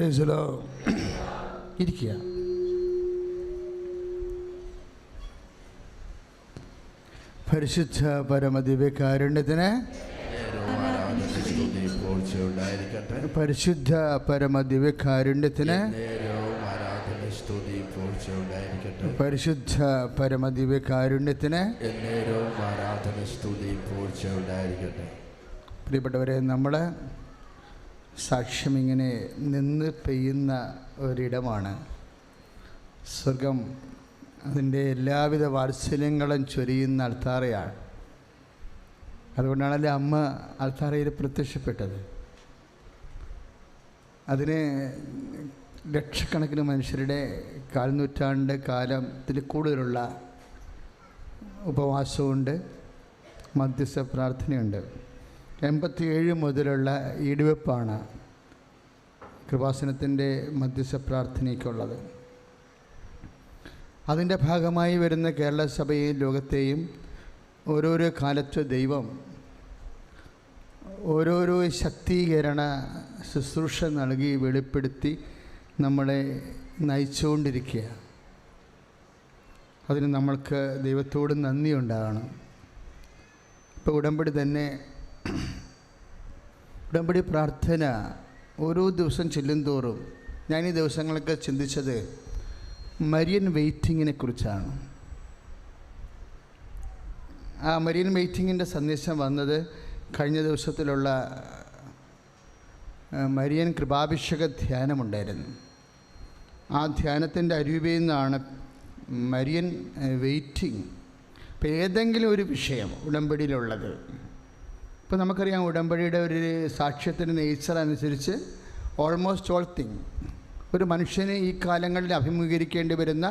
Praise the Lord. ഇരിക്കുക. പരിശുദ്ധ പരമദിവ്യകാരുണ്യത്തിന് പരിശുദ്ധ പരമദിവ്യകാരുണ്യത്തിന് പരിശുദ്ധ പരമദിവ്യകാരുണ്യത്തിന് പ്രിയപ്പെട്ടവരെ, നമ്മൾ സാക്ഷ്യം ഇങ്ങനെ നിന്ന് പെയ്യുന്ന ഒരിടമാണ് സ്വർഗം. അതിൻ്റെ എല്ലാവിധ വാത്സല്യങ്ങളും ചൊരിയുന്ന അൾത്താറയാണ്. അതുകൊണ്ടാണല്ലോ അമ്മ അൾത്താറയിൽ പ്രത്യക്ഷപ്പെട്ടത്. അതിന് ലക്ഷക്കണക്കിന് മനുഷ്യരുടെ കാൽനൂറ്റാണ്ട് കാലത്തിൽ കൂടുതലുള്ള ഉപവാസമുണ്ട്, മധ്യസ്ഥ പ്രാർത്ഥനയുണ്ട്. 87 മുതലുള്ള ഈടുവെപ്പാണ് കൃപാസനത്തിൻ്റെ മധ്യസ്ഥ പ്രാർത്ഥനയ്ക്കുള്ളത്. അതിൻ്റെ ഭാഗമായി വരുന്ന കേരള സഭയെയും ലോകത്തെയും ഓരോരോ കാലത്ത് ദൈവം ഓരോരോ ശക്തീകരണ ശുശ്രൂഷ നൽകി വെളിപ്പെടുത്തി നമ്മളെ നയിച്ചുകൊണ്ടിരിക്കുക. അതിന് നമ്മൾക്ക് ദൈവത്തോട് നന്ദി ഉണ്ടാകണം. ഇപ്പോൾ ഉടമ്പടി തന്നെ, ഉടമ്പടി പ്രാർത്ഥന ഓരോ ദിവസം ചെല്ലുന്തോറും ഞാൻ ഈ ദിവസങ്ങളൊക്കെ ചിന്തിച്ചത് മരിയൻ വെയിറ്റിങ്ങിനെ കുറിച്ചാണ്. ആ മരിയൻ വെയിറ്റിങ്ങിൻ്റെ സന്ദേശം വന്നത് കഴിഞ്ഞ ദിവസത്തിലുള്ള മരിയൻ കൃപാഭിഷേക ധ്യാനമുണ്ടായിരുന്നു. ആ ധ്യാനത്തിൻ്റെ അരൂപയിൽ നിന്നാണ് മരിയൻ വെയിറ്റിംഗ്. ഇപ്പോൾ ഏതെങ്കിലും ഒരു വിഷയം ഉടമ്പടിയിലുള്ളത്, ഇപ്പോൾ നമുക്കറിയാം ഉടമ്പടിയുടെ ഒരു സാക്ഷ്യത്തിൻ്റെ നേച്ചർ അനുസരിച്ച് ഓൾമോസ്റ്റ് ഓൾ തിങ്, ഒരു മനുഷ്യന് ഈ കാലങ്ങളിൽ അഭിമുഖീകരിക്കേണ്ടി വരുന്ന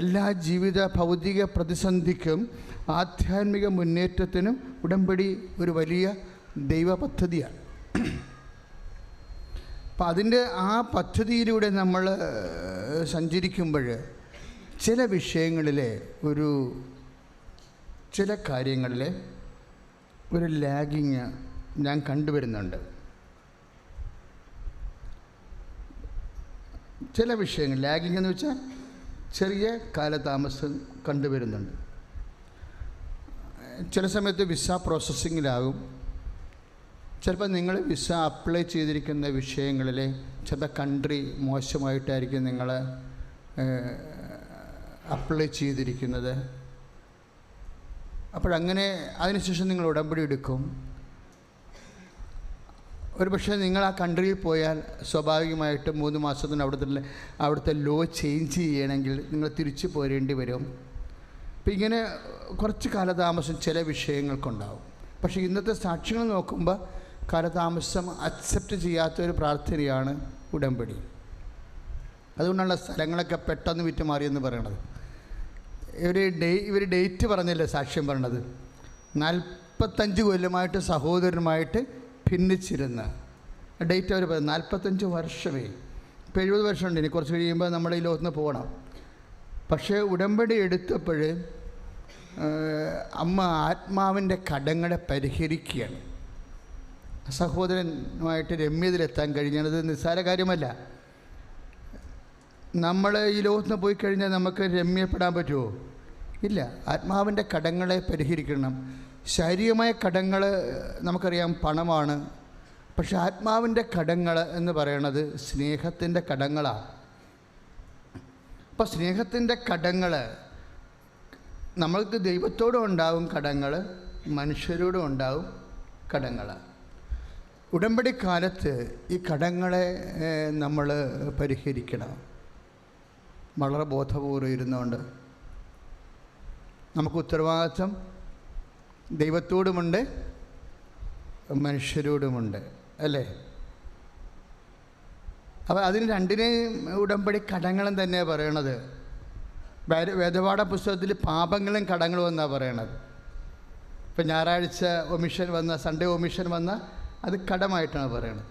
എല്ലാ ജീവിത ഭൗതിക പ്രതിസന്ധിക്കും ആധ്യാത്മിക മുന്നേറ്റത്തിനും ഉടമ്പടി ഒരു വലിയ ദൈവ പദ്ധതിയാണ്. അപ്പം അതിൻ്റെ ആ പദ്ധതിയിലൂടെ നമ്മൾ സഞ്ചരിക്കുമ്പോൾ ചില വിഷയങ്ങളിലെ ചില കാര്യങ്ങളിലെ ഒരു ലാഗിങ് ഞാൻ കണ്ടുവരുന്നുണ്ട്. ചില വിഷയങ്ങൾ ലാഗിങ് എന്ന് വെച്ചാൽ ചെറിയ കാലതാമസം കണ്ടുവരുന്നുണ്ട്. ചില സമയത്ത് വിസ പ്രോസസ്സിങ്ങിലാകും. ചിലപ്പോൾ നിങ്ങൾ വിസ അപ്ലൈ ചെയ്തിരിക്കുന്ന വിഷയങ്ങളിൽ ചിലപ്പോൾ കൺട്രി മോശമായിട്ടായിരിക്കും നിങ്ങൾ അപ്ലൈ ചെയ്തിരിക്കുന്നത്. അപ്പോഴങ്ങനെ അതിനുശേഷം നിങ്ങൾ ഉടമ്പടി എടുക്കും. ഒരു പക്ഷേ നിങ്ങൾ ആ കൺട്രിയിൽ പോയാൽ സ്വാഭാവികമായിട്ട് 3 മാസത്തിന് അവിടുത്തെ ലോ ചേഞ്ച് ചെയ്യണമെങ്കിൽ നിങ്ങൾ തിരിച്ചു പോരേണ്ടി വരും. അപ്പം ഇങ്ങനെ കുറച്ച് കാലതാമസം ചില വിഷയങ്ങൾക്കുണ്ടാവും. പക്ഷേ ഇന്നത്തെ സാക്ഷ്യങ്ങൾ നോക്കുമ്പോൾ കാലതാമസം അക്സെപ്റ്റ് ചെയ്യാത്തൊരു പ്രാർത്ഥനയാണ് ഉടമ്പടി. അതുകൊണ്ടുള്ള സ്ഥലങ്ങളൊക്കെ പെട്ടെന്ന് വിറ്റുമാറിയെന്ന് പറയണത്. ഇവർ ഡേറ്റ് പറഞ്ഞല്ലേ സാക്ഷ്യം പറയണത്. 45 കൊല്ലമായിട്ട് സഹോദരനുമായിട്ട് ഭിന്നിച്ചിരുന്ന ഡേറ്റ് അവർ പറയും. 45 വർഷമേ. ഇപ്പോൾ 70 വർഷമുണ്ട്. ഇനി കുറച്ച് കഴിയുമ്പോൾ നമ്മുടെ ഈ ലോകത്ത് നിന്ന് പോകണം. പക്ഷേ ഉടമ്പടി എടുത്തപ്പോൾ അമ്മ ആത്മാവിൻ്റെ കടങ്ങളെ പരിഹരിക്കുകയാണ്. സഹോദരനുമായിട്ട് രമ്യതയിലെത്താൻ കഴിഞ്ഞത് നിസ്സാര കാര്യമല്ല. നമ്മൾ ഈ ലോകത്ത് നിന്ന് പോയി കഴിഞ്ഞാൽ നമുക്ക് രമ്യപ്പെടാൻ പറ്റുമോ? ഇല്ല. ആത്മാവിൻ്റെ കടങ്ങളെ പരിഹരിക്കണം. ശാരീരികമായ കടങ്ങൾ നമുക്കറിയാം പണമാണ്. പക്ഷെ ആത്മാവിൻ്റെ കടങ്ങൾ എന്ന് പറയണത് സ്നേഹത്തിൻ്റെ കടങ്ങളാണ്. അപ്പോൾ സ്നേഹത്തിൻ്റെ കടങ്ങൾ നമ്മൾക്ക് ദൈവത്തോടും ഉണ്ടാവും കടങ്ങൾ, മനുഷ്യരോടും ഉണ്ടാവും കടങ്ങൾ. ഉടമ്പടി കാലത്ത് ഈ കടങ്ങളെ നമ്മൾ പരിഹരിക്കണം. വളരെ ബോധപൂർവ്വം ഇരുന്നുകൊണ്ട് നമുക്ക് ഉത്തരവാദിത്വം ദൈവത്തോടുമുണ്ട്, മനുഷ്യരോടുമുണ്ട്, അല്ലേ? അപ്പോൾ അതിന് രണ്ടിനെയും ഉടമ്പടി കടങ്ങളും തന്നെയാണ് പറയണത്. വേദപാഠ പുസ്തകത്തിൽ പാപങ്ങളും കടങ്ങളും എന്നാണ് പറയണത്. ഇപ്പം ഞായറാഴ്ച ഒമിഷൻ വന്ന, സൺഡേ ഒമിഷൻ വന്ന അത് കടമായിട്ടാണ് പറയണത്.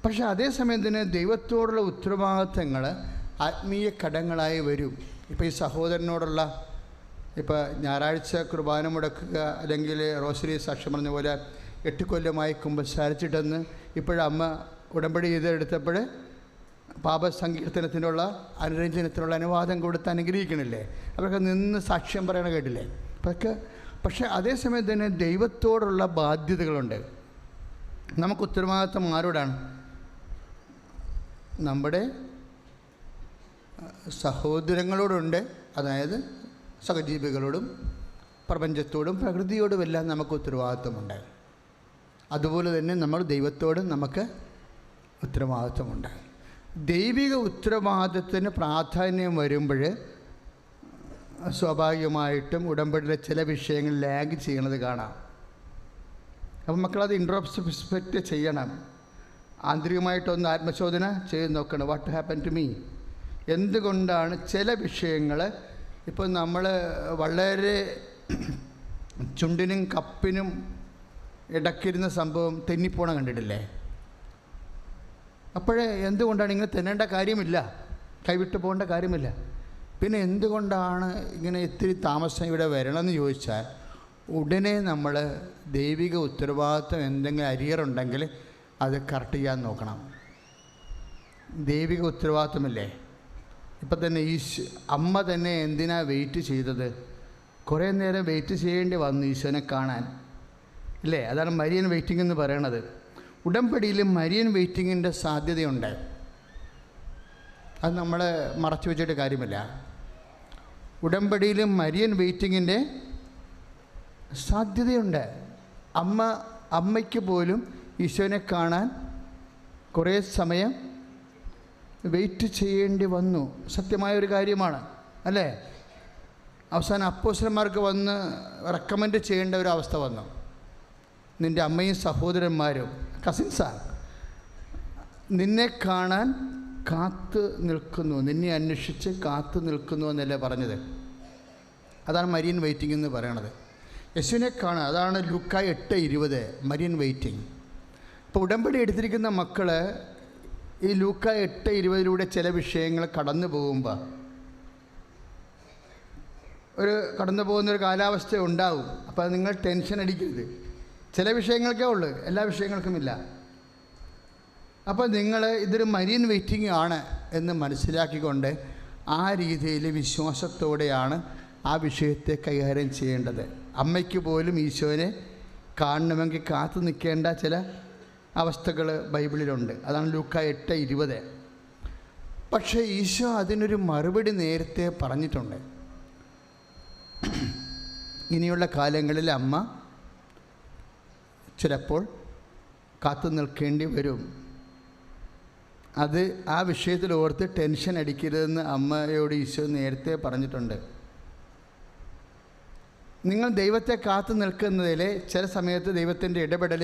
പക്ഷേ അതേസമയം തന്നെ ദൈവത്തോടുള്ള ഉത്തരവാദിത്തങ്ങൾ ആത്മീയ കടങ്ങളായി വരും. ഇപ്പോൾ ഈ സഹോദരനോടുള്ള, ഇപ്പോൾ ഞായറാഴ്ച കുർബാന മുടക്കുക, അല്ലെങ്കിൽ റോസറി സാക്ഷ്യം പറഞ്ഞ പോലെ 8 കൊല്ലമായി കുമ്പസാരിച്ചിട്ടെന്ന് ഇപ്പോഴമ്മ ഉടമ്പടി ചെയ്തെടുത്തപ്പോൾ പാപസങ്കീർത്തനത്തിനുള്ള അനുരഞ്ജനത്തിനുള്ള അനുവാദം കൊടുത്ത് അനുഗ്രഹിക്കണില്ലേ? അവരൊക്കെ നിന്ന് സാക്ഷ്യം പറയണ കേട്ടില്ലേ? പക്ഷേ അതേസമയം തന്നെ ദൈവത്തോടുള്ള ബാധ്യതകളുണ്ട്. നമുക്ക് ഉത്തരവാദിത്വം ആരോടാണ്? നമ്മുടെ സഹോദരങ്ങളോടുണ്ട്, അതായത് സഹജീവികളോടും പ്രപഞ്ചത്തോടും പ്രകൃതിയോടുമെല്ലാം നമുക്ക് ഉത്തരവാദിത്വമുണ്ട്. അതുപോലെ തന്നെ നമ്മൾ ദൈവത്തോടും നമുക്ക് ഉത്തരവാദിത്വമുണ്ട്. ദൈവിക ഉത്തരവാദിത്വത്തിന് പ്രാധാന്യം വരുമ്പോൾ സ്വാഭാവികമായിട്ടും ഉടമ്പടിയിലെ ചില വിഷയങ്ങൾ ലാഗ് ചെയ്യണത് കാണാം. അപ്പം മക്കളത് ഇൻട്രോസ്പെക്റ്റ് ചെയ്യണം. ആന്തരികമായിട്ടൊന്ന് ആത്മശോധന ചെയ്ത് നോക്കണം. What happen to me? എന്തുകൊണ്ടാണ് ചില വിഷയങ്ങൾ ഇപ്പോൾ നമ്മൾ വളരെ ചുണ്ടിനും കപ്പിനും ഇടയ്ക്കിരുന്ന സംഭവം തെന്നിപ്പോണം കണ്ടിട്ടില്ലേ? അപ്പോഴേ എന്തുകൊണ്ടാണ് ഇങ്ങനെ തെന്നേണ്ട കാര്യമില്ല, കൈവിട്ട് പോകേണ്ട കാര്യമില്ല. പിന്നെ എന്തുകൊണ്ടാണ് ഇങ്ങനെ ഇത്തിരി താമസം ഇവിടെ വരണമെന്ന് ചോദിച്ചാൽ ഉടനെ നമ്മൾ ദൈവിക ഉത്തരവാദിത്വം എന്തെങ്കിലും അരിയറുണ്ടെങ്കിൽ അത് കറക്റ്റ് ചെയ്യാൻ നോക്കണം. ദൈവിക ഉത്തരവാദിത്വമില്ലേ? ഇപ്പം തന്നെ അമ്മ തന്നെ എന്തിനാണ് വെയിറ്റ് ചെയ്തത്? കുറേ നേരം വെയിറ്റ് ചെയ്യേണ്ടി വന്നു ഈശോനെ കാണാൻ, ഇല്ലേ? അതാണ് മരിയൻ വെയിറ്റിംഗ് എന്ന് പറയണത്. ഉടമ്പടിയിൽ മരിയൻ വെയിറ്റിങ്ങിൻ്റെ സാധ്യതയുണ്ട്. അത് നമ്മൾ മറച്ചു വെച്ചിട്ട് കാര്യമില്ല. ഉടമ്പടിയിൽ മരിയൻ വെയിറ്റിങ്ങിൻ്റെ സാധ്യതയുണ്ട്. അമ്മയ്ക്ക് പോലും ഈശോനെ കാണാൻ കുറേ സമയം വെയിറ്റ് ചെയ്യേണ്ടി വന്നു. സത്യമായൊരു കാര്യമാണ്, അല്ലേ? അവസാനം അപ്പോസ്തലന്മാർക്ക് വന്ന് റെക്കമെൻഡ് ചെയ്യേണ്ട ഒരു അവസ്ഥ വന്നു. നിൻ്റെ അമ്മയും സഹോദരന്മാരും, കസിൻസാണ്, നിന്നെ കാണാൻ കാത്തു നിൽക്കുന്നു, നിന്നെ അന്വേഷിച്ച് കാത്തു നിൽക്കുന്നു എന്നല്ലേ പറഞ്ഞത്. അതാണ് മരിയൻ വെയിറ്റിംഗ് എന്ന് പറയണത്. യേശുവിനെ കാണാൻ, അതാണ് ലൂക്ക 8:20 മരിയൻ വെയിറ്റിംഗ്. ഇപ്പോൾ ഉടമ്പടി എടുത്തിരിക്കുന്ന മക്കൾ ഈ ലൂക്ക 8:20 ചില വിഷയങ്ങൾ കടന്നു പോകുമ്പോൾ കടന്നു പോകുന്നൊരു കാലാവസ്ഥ ഉണ്ടാവും. അപ്പോൾ അത് നിങ്ങൾ ടെൻഷൻ അടിക്കരുത്. ചില വിഷയങ്ങൾക്കേ ഉള്ളൂ, എല്ലാ വിഷയങ്ങൾക്കുമില്ല. അപ്പോൾ നിങ്ങൾ ഇതൊരു മരിയൻ വെയിറ്റിംഗ് ആണ് എന്ന് മനസ്സിലാക്കിക്കൊണ്ട് ആ രീതിയിൽ വിശ്വാസത്തോടെയാണ് ആ വിഷയത്തെ കൈകാര്യം ചെയ്യേണ്ടത്. അമ്മയ്ക്ക് പോലും ഈശോനെ കാണണമെങ്കിൽ കാത്തു നിൽക്കേണ്ട ചില അവസ്ഥകൾ ബൈബിളിലുണ്ട്. അതാണ് ലൂക്ക 8:20. പക്ഷേ ഈശോ അതിനൊരു മറുപടി നേരത്തെ പറഞ്ഞിട്ടുണ്ട്. ഇനിയുള്ള കാലങ്ങളിൽ അമ്മ ചിലപ്പോൾ കാത്തു നിൽക്കേണ്ടി വരും. അത് ആ വിഷയത്തിൽ ഓർത്ത് ടെൻഷൻ അടിക്കരുതെന്ന് അമ്മയോട് ഈശോ നേരത്തെ പറഞ്ഞിട്ടുണ്ട്. നിങ്ങൾ ദൈവത്തെ കാത്തു നിൽക്കുന്നതിൽ ചില സമയത്ത് ദൈവത്തിൻ്റെ ഇടപെടൽ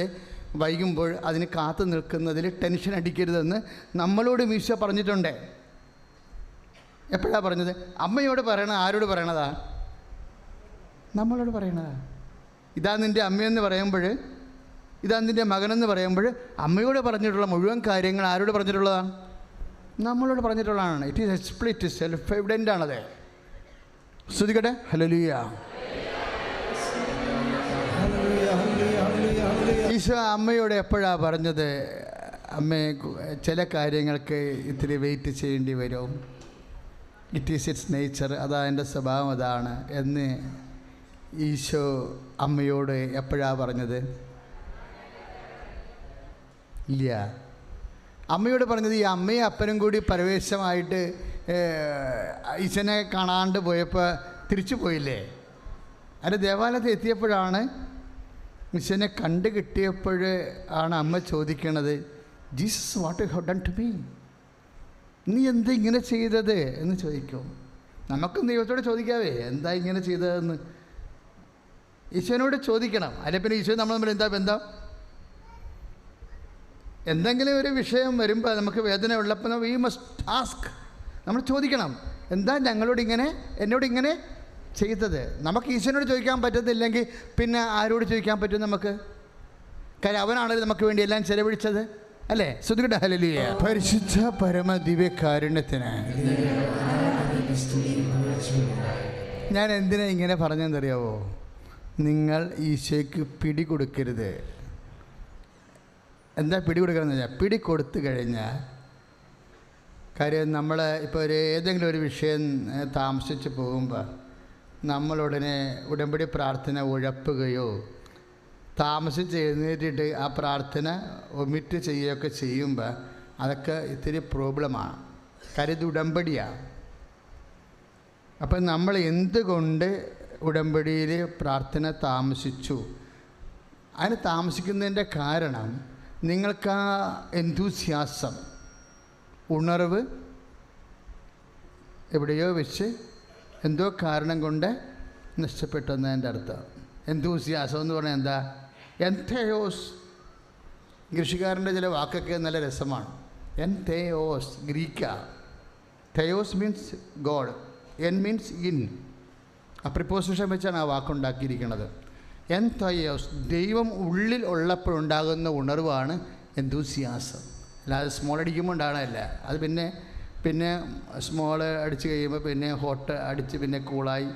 വൈകുമ്പോൾ അതിന് കാത്തു നിൽക്കുന്നതിൽ ടെൻഷൻ അടിക്കരുതെന്ന് നമ്മളോട് ഈശോ പറഞ്ഞിട്ടുണ്ട്. എപ്പോഴാണ് പറഞ്ഞത്? അമ്മയോട് പറയണത് ആരോട് പറയണതാ? നമ്മളോട് പറയണതാ. ഇതാ നിൻ്റെ അമ്മയെന്ന് പറയുമ്പോൾ, ഇതാ നിൻ്റെ മകനെന്ന് പറയുമ്പോൾ അമ്മയോട് പറഞ്ഞിട്ടുള്ള മുഴുവൻ കാര്യങ്ങൾ ആരോട് പറഞ്ഞിട്ടുള്ളതാണ്? നമ്മളോട് പറഞ്ഞിട്ടുള്ളതാണ്. It is explicit, self evident ആണത്. ശ്രദ്ധിക്കട്ടെ. ഹല്ലേലൂയ. ഈശോ അമ്മയോട് എപ്പോഴാണ് പറഞ്ഞത്? അമ്മയെ ചില കാര്യങ്ങൾക്ക് ഇത്തിരി വെയിറ്റ് ചെയ്യേണ്ടി വരും, ഇറ്റ് ഈസ് ഇറ്റ്സ് നേച്ചർ, അതാ എൻ്റെ സ്വഭാവം അതാണ് എന്ന് ഈശോ അമ്മയോട് എപ്പോഴാണ് പറഞ്ഞത്? ഇല്ല. അമ്മയോട് പറഞ്ഞത് ഈ അമ്മയും അപ്പനും കൂടി പരവേശമായിട്ട് ഈശോനെ കാണാണ്ട് പോയപ്പോൾ തിരിച്ചു പോയില്ലേ? അതിൻ്റെ ദേവാലയത്തിൽ എത്തിയപ്പോഴാണ്, ഈശോനെ കണ്ടു കിട്ടിയപ്പോൾ ആണ് അമ്മ ചോദിക്കണത്, Jesus what you have done to me? നീ എന്താ ഇങ്ങനെ ചെയ്തത് എന്ന് ചോദിക്കും. നമുക്കും ദൈവത്തോട് ചോദിക്കാവേ, എന്താ ഇങ്ങനെ ചെയ്തതെന്ന് ഈശോനോട് ചോദിക്കണം. അല്ലെ പിന്നെ ഈശോ നമ്മൾ തമ്മിൽ എന്താ ബന്ധം? എന്തെങ്കിലും ഒരു വിഷയം വരുമ്പോൾ നമുക്ക് വേദന ഉള്ളപ്പോൾ വി മസ്റ്റ് ആസ്ക്, നമ്മൾ ചോദിക്കണം, എന്താ എന്നോട് ഇങ്ങനെ ചെയ്തത്? നമുക്ക് ഈശോനോട് ചോദിക്കാൻ പറ്റത്തില്ലെങ്കിൽ പിന്നെ ആരോട് ചോദിക്കാൻ പറ്റും നമുക്ക്? കാര്യം അവനാണല്ലോ നമുക്ക് വേണ്ടി എല്ലാം ചെലവഴിച്ചത്, അല്ലേ? ശ്രദ്ധിക്കട്ടെ. ഹല്ലേലൂയ. പരിശുദ്ധ പരമ ദിവ്യകാരുണ്യത്തിന് ഞാൻ എന്തിനാ ഇങ്ങനെ പറഞ്ഞെന്നറിയാവോ? നിങ്ങൾ ഈശോയ്ക്ക് പിടികൊടുക്കരുത്. എന്താ പിടികൊടുക്കണമെന്ന് വെച്ചാൽ, പിടികൊടുത്തു കഴിഞ്ഞാൽ കാര്യം നമ്മൾ ഇപ്പോൾ ഏതെങ്കിലും ഒരു വിഷയം താമസിച്ച് പോകുമ്പോൾ നമ്മളുടനെ ഉടമ്പടി പ്രാർത്ഥന ഉഴപ്പുകയോ താമസിച്ച് എഴുന്നേറ്റിട്ട് ആ പ്രാർത്ഥന ഒമിറ്റ് ചെയ്യുകയൊക്കെ ചെയ്യുമ്പോൾ അതൊക്കെ ഇത്തിരി പ്രോബ്ലമാണ്. കാര്യം ഇത് ഉടമ്പടിയാണ്. അപ്പം നമ്മൾ എന്തുകൊണ്ട് ഉടമ്പടിയിൽ പ്രാർത്ഥന താമസിച്ചു? അതിന് താമസിക്കുന്നതിൻ്റെ കാരണം നിങ്ങൾക്ക് ആ എന്തൂസിയാസം, ഉണർവ് എവിടെയോ വെച്ച് എന്തോ കാരണം കൊണ്ട് നഷ്ടപ്പെട്ടെന്നതിൻ്റെ അർത്ഥം. എന്തൂസിയാസം എന്ന് പറഞ്ഞാൽ എന്താ? എൻതേയോസ്. ഗ്രീഷുകാരൻ്റെ ചില വാക്കൊക്കെ നല്ല രസമാണ്. എൻതേയോസ് ഗ്രീക്ക. Theos means God, en means in. ആ പ്രിപ്പോസിഷൻ വെച്ചാണ് ആ വാക്കുണ്ടാക്കിയിരിക്കുന്നത്. എൻതേയോസ്, ദൈവം ഉള്ളിൽ ഉള്ളപ്പോഴുണ്ടാകുന്ന ഉണർവാണ് എന്തൂസിയാസം. അല്ലാതെ സ്മോൾ അടിക്കുമ്പോൾ ഉണ്ടാകണമല്ല. അത് പിന്നെ സ്മോൾ അടിച്ച് കഴിയുമ്പോൾ പിന്നെ ഹോട്ട് അടിച്ച് പിന്നെ കൂളായി,